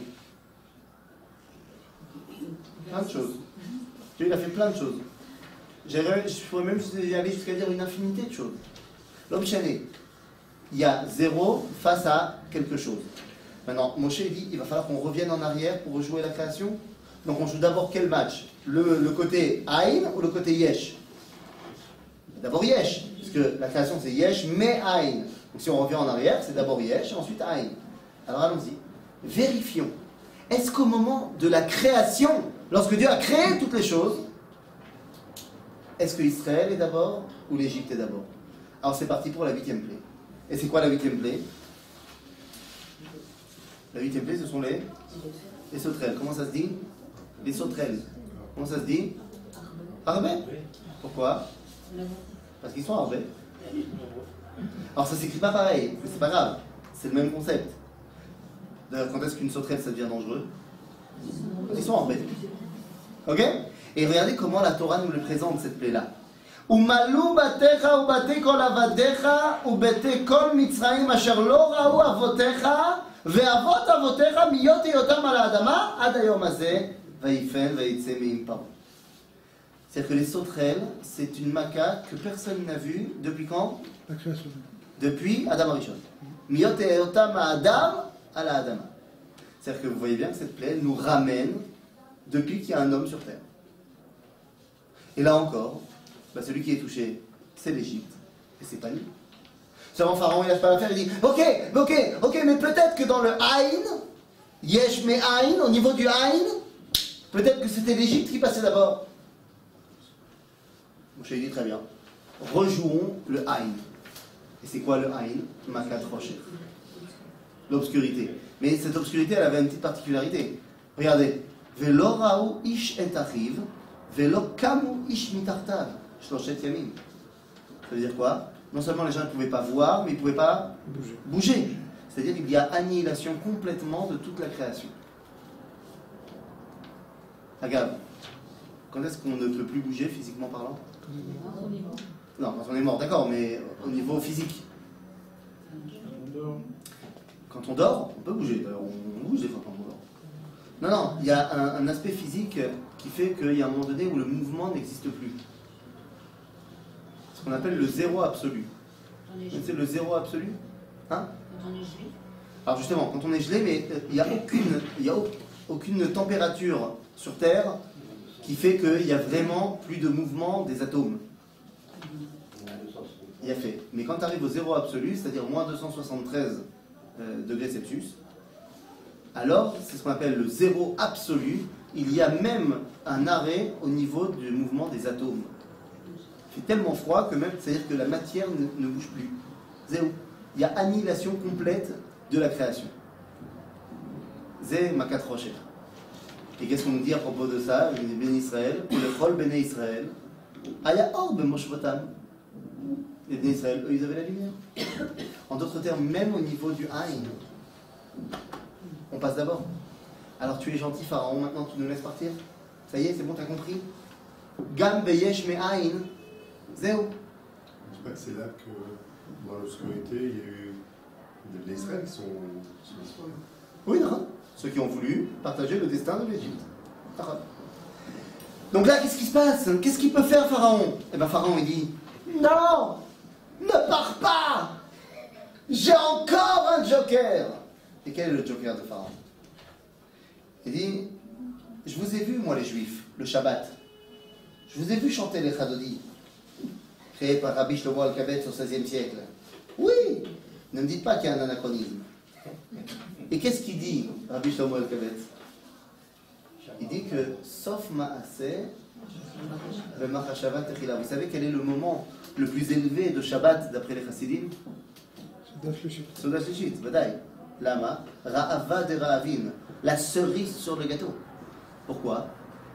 Plein de choses. Dieu, il a fait plein de choses. Je pourrais même aller jusqu'à dire une infinité de choses. L'homme chané, il y a 0 face à quelque chose. Maintenant, Moshe dit, il va falloir qu'on revienne en arrière pour rejouer la création. Donc on joue d'abord quel match? Le côté Aïn ou le côté Yesh? D'abord Yesh, puisque la création c'est Yesh mais Aïn. Donc si on revient en arrière, c'est d'abord Yesh et ensuite Aïn. Alors allons-y. Vérifions. Est-ce qu'au moment de la création, lorsque Dieu a créé toutes les choses, est-ce que Israël est d'abord ou l'Égypte est d'abord? Alors c'est parti pour la 8e plaie. Et c'est quoi la 8e plaie? La 8e plaie, ce sont les sauterelles. Comment ça se dit? Les sauterelles. Comment ça se dit? Arbé. Pourquoi? Parce qu'ils sont arbés. Alors ça s'écrit pas pareil, mais c'est pas grave. C'est le même concept. D'ailleurs, quand est-ce qu'une sauterelle ça devient dangereux? Ils sont arbés. Ok? Et regardez comment la Torah nous le présente, cette plaie-là. Umalu batecha ubate kol avadecha ubete kol mitzrayim asher lo ra'u avotecha ve'avot avotecha miyot yotam al ha'adama ad hayom hazeh vayifen vayitze me'im paro. C'est-à-dire que les sauterelles, c'est une macaque que personne n'a vue depuis quand? La création. Depuis Adam Arishon. Miyot yotam ha'adam al ha'adama. C'est-à-dire que vous voyez bien que cette plaie nous ramène depuis qu'il y a un homme sur terre. Et là encore, celui qui est touché, c'est l'Égypte, et c'est pas nous. Seulement Pharaon, il lâche pas l'affaire, il dit ok, mais peut-être que dans le Aïn, Yesh me Aïn, au niveau du Aïn, peut-être que c'était l'Égypte qui passait d'abord. Moshe dit très bien, rejouons le Aïn. Et c'est quoi le Aïn? Makat Rocher. L'obscurité. Mais cette obscurité, elle avait une petite particularité. Regardez, Velo Raou Ish et Achiv, Velo Kamu Ish Mitartav. Ça veut dire quoi? Non seulement les gens ne pouvaient pas voir, mais ils ne pouvaient pas bouger. C'est-à-dire qu'il y a annihilation complètement de toute la création. Regarde, quand est-ce qu'on ne peut plus bouger physiquement parlant? Non, quand on est mort, d'accord, mais au niveau physique. Quand on dort, on peut bouger. D'ailleurs, on bouge des fois quand on dort. Non, il y a un aspect physique qui fait qu'il y a un moment donné où le mouvement n'existe plus. Ce qu'on appelle le zéro absolu. C'est le zéro absolu? Hein? Quand on est gelé. Alors justement, quand on est gelé, mais il n'y a aucune température sur Terre qui fait qu'il y a vraiment plus de mouvement des atomes. Il y a fait. Mais quand tu arrives au zéro absolu, c'est-à-dire moins 273 degrés Celsius, alors c'est ce qu'on appelle le zéro absolu. Il y a même un arrêt au niveau du mouvement des atomes. Il fait tellement froid que même, c'est-à-dire que la matière ne bouge plus. Zéro. Il y a annihilation complète de la création. Zé Makat Rocher. Et qu'est-ce qu'on nous dit à propos de ça? Les Béné Israël, ou le Chol Béné Israël, Aya Or Bemoshvotam. Les Béné Israël, eux, ils avaient la lumière. En d'autres termes, même au niveau du Aïn, on passe d'abord. Alors tu es gentil, Pharaon, maintenant tu nous laisses partir? Ça y est, c'est bon, t'as compris? Gam Beyesh Me Aïn, Zéo. Je crois que c'est là que, dans l'obscurité, il y a eu des Israël qui sont disparus. Oui, non. Ceux qui ont voulu partager le destin de l'Égypte. Donc là, qu'est-ce qui se passe? Qu'est-ce qu'il peut faire, Pharaon? Eh bien, Pharaon, il dit, non, ne pars pas. J'ai encore un joker. Et quel est le joker de Pharaon? Il dit, je vous ai vu, moi, les Juifs, le Shabbat. Je vous ai vu chanter les Chadodi, créés par Rabbi Shlomo Alkabetz au XVIe siècle. Oui, ne me dites pas qu'il y a un anachronisme. Et qu'est-ce qu'il dit, Rabbi Shlomo Alkabetz? Il dit que, sauf Maaseh, le Machashava Techila. Vous savez quel est le moment le plus élevé de Shabbat d'après les Chassidim? Soudat Shlichit, Vadaï. Lama, Ra'ava de Ra'avim, la cerise sur le gâteau. Pourquoi?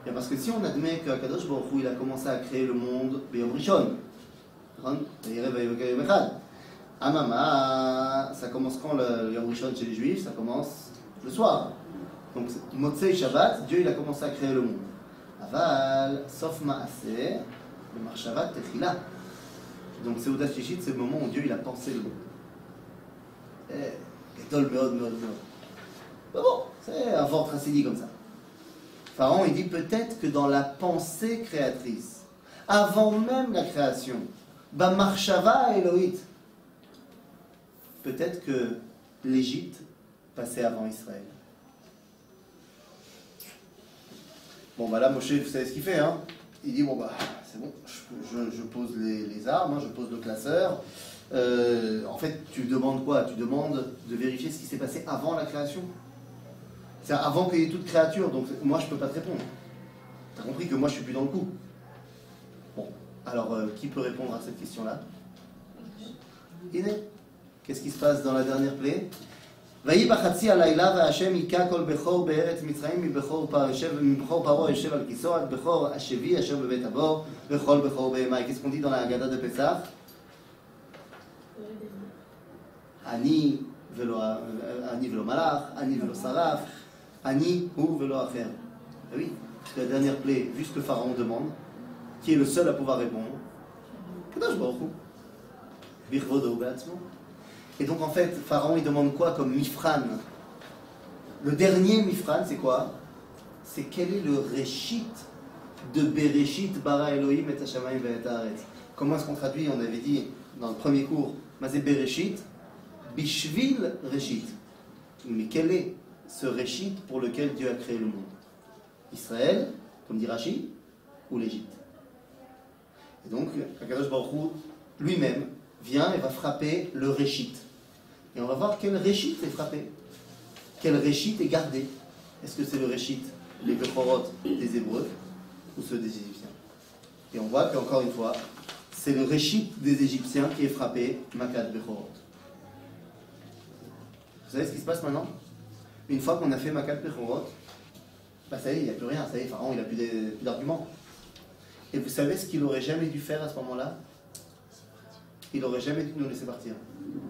Bien parce que si on admet que Kadosh Baruch Hu, il a commencé à créer le monde B'Yom Rishon, Amama, ça commence quand le Yom Rishon chez les Juifs? Ça commence le soir. Donc, Motzei Shabbat, Dieu il a commencé à créer le monde. Aval, Sof Maaseh, le Marshavat Techila. Donc, Seudat Shlichit, c'est le moment où Dieu il a pensé le monde. Gadol Meod, Meod, Meod. Bon, c'est un fort tracédie comme ça. Pharaon, il dit peut-être que dans la pensée créatrice, avant même la création, Bamarshava Elohit, peut-être que l'Égypte passait avant Israël. Bon, bah là, Moshe, vous savez ce qu'il fait, hein? Il dit, bon, bah, c'est bon, je pose les armes, hein, je pose le classeur. En fait, tu demandes quoi? Tu demandes de vérifier ce qui s'est passé avant la création. C'est avant qu'il y ait toute créature, donc moi, je ne peux pas te répondre. Tu as compris que moi, je ne suis plus dans le coup. Bon, alors, qui peut répondre à cette question-là? Iné. Qu'est-ce qui se passe dans la dernière plaie? ויהי בחצי הלילה והשם היכה כל בכור בארץ מצרים מבכור פרעה יושב על כיסאו עד בכור השבי אשר בבית הבור וכל בכור בהמה. Qu'est-ce qu'on dit dans la Haggadah de Pessah? אני ולא מלאך, אני ולא שרף, אני הוא ולא אחר. Oui, la dernière plaie, vu ce que Pharaon demande, qui est le seul à pouvoir répondre? Kadosh Baruch Hu. Birvodo be'atzmo. Et donc en fait, Pharaon il demande quoi comme mifran? Le dernier mifran, c'est quoi? C'est quel est le réchit de Bereshit bara Elohim et hashamayim ve'et haaretz. Comment est-ce qu'on traduit? On avait dit dans le premier cours, Mazé Bereshit, Bishvil Réchit. Mais quel est ce réchit pour lequel Dieu a créé le monde? Israël, comme dit Rashi, ou l'Égypte? Et donc, Akadosh Baruch Hu lui-même vient et va frapper le réchit. Et on va voir quel réchit est frappé, quel réchit est gardé. Est-ce que c'est le réchit, les Bechorot des Hébreux, ou ceux des Égyptiens? Et on voit qu'encore une fois, c'est le réchit des Égyptiens qui est frappé, Makat Bechorot. Vous savez ce qui se passe maintenant? Une fois qu'on a fait Makat Bechorot, bah ça y est, il n'y a plus rien, ça y est, Pharaon, il n'a plus d'arguments. Et vous savez ce qu'il n'aurait jamais dû faire à ce moment-là? Il n'aurait jamais dû nous laisser partir.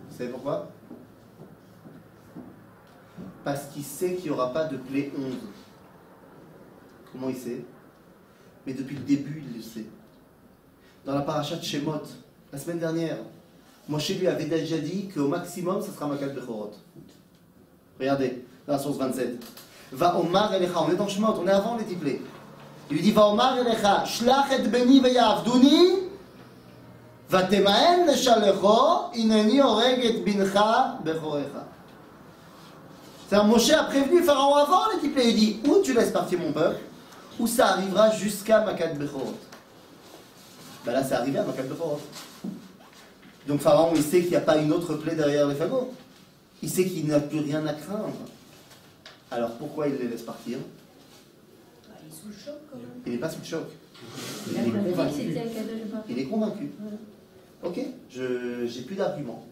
Vous savez pourquoi? Parce qu'il sait qu'il n'y aura pas de plaie 11. Comment il sait? Mais depuis le début, il le sait. Dans la paracha de Shemot, la semaine dernière, Moshe lui avait déjà dit qu'au maximum, ce sera Makat Bechorot. Regardez, dans la source 27. Va Omar Elecha, on est dans Shemot, on est avant les tiplés. Il lui dit, Va Omar Elecha, Shlach et Beni veyavduni, Vatemaen leshalecho, ineni oreg et bincha bechorecha. C'est-à-dire, Moshe a prévenu Pharaon avant les tiplés. Il dit, ou tu laisses partir mon peuple, ou ça arrivera jusqu'à Makat Bechorot. Ben là, c'est arrivé à Makat Bechorot. Donc Pharaon, il sait qu'il n'y a pas une autre plaie derrière les fagots. Il sait qu'il n'a plus rien à craindre. Alors pourquoi il les laisse partir? est sous le choc quand même. Il n'est pas sous le choc. Il Il a est compris que convaincu. c'était un cadeau de papa. Il est convaincu. Ok, j'ai plus d'arguments.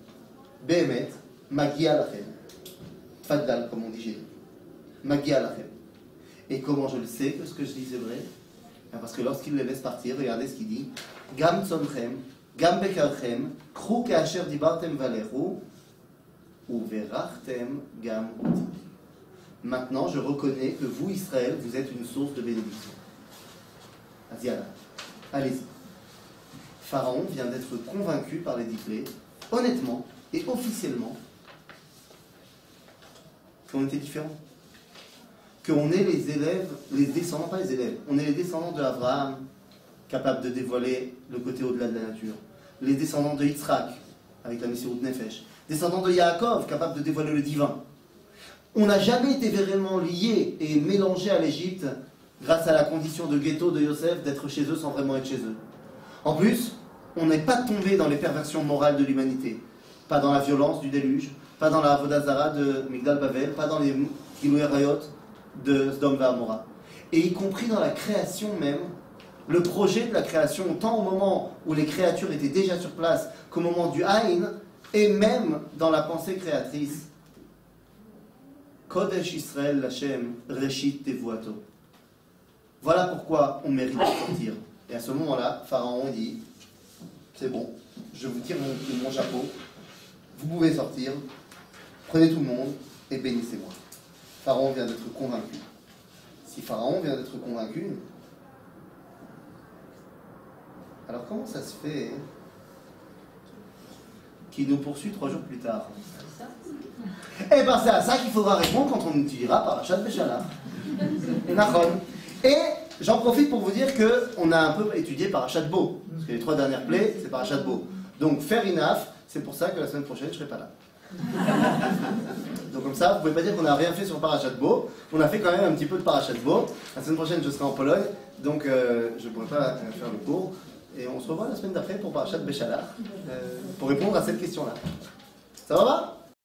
Behemet, Magia Lachem. Faddal, comme on dit chez nous. Magia Lachem. Et comment je le sais que ce que je dis est vrai? Parce que lorsqu'il les laisse partir, regardez ce qu'il dit. Gam tzomchem, gam bekarchem, kru keasher dibartem valechu, uverachtem gam oti. Maintenant, je reconnais que vous, Israël, vous êtes une source de bénédiction. Asiala, allez-y. Pharaon vient d'être convaincu par les 10 plaies, honnêtement et officiellement, qu'on était différents. Qu'on est les élèves, les descendants, pas les élèves, on est les descendants de Abraham, capables de dévoiler le côté au-delà de la nature. Les descendants de Yitzhak, avec la Messirut Nefesh. Descendants de Yaakov, capables de dévoiler le divin. On n'a jamais été vraiment liés et mélangés à l'Égypte grâce à la condition de ghetto de Yosef d'être chez eux sans vraiment être chez eux. En plus, on n'est pas tombé dans les perversions morales de l'humanité. Pas dans la violence du déluge, pas dans la Avodah Zara de Migdal Bavel, pas dans les Gilouï Rayot de Sdom V'Amora. Et y compris dans la création même, le projet de la création, tant au moment où les créatures étaient déjà sur place qu'au moment du Haïn, et même dans la pensée créatrice. Kodesh Israël Lachem Reshit Tevuato. Voilà pourquoi on mérite de sortir. Et à ce moment-là, Pharaon dit, c'est bon, je vous tire mon chapeau, vous pouvez sortir, prenez tout le monde et bénissez-moi. Pharaon vient d'être convaincu. Si Pharaon vient d'être convaincu, alors comment ça se fait qu'il nous poursuit 3 jours plus tard? Eh bien c'est à ça qu'il faudra répondre quand on étudiera Parashat Beshalach. Et j'en profite pour vous dire qu'on a un peu étudié Parashat Bo, parce que les 3 dernières plaies, c'est Parashat Bo. Donc fair enough, c'est pour ça que la semaine prochaine, je ne serai pas là. Donc comme ça, vous ne pouvez pas dire qu'on n'a rien fait sur Parashat Bo. On a fait quand même un petit peu de Parashat Bo. La semaine prochaine, je serai en Pologne, donc je ne pourrai pas faire le cours. Et on se revoit la semaine d'après pour Parashat Beshalach, pour répondre à cette question-là. Ça va?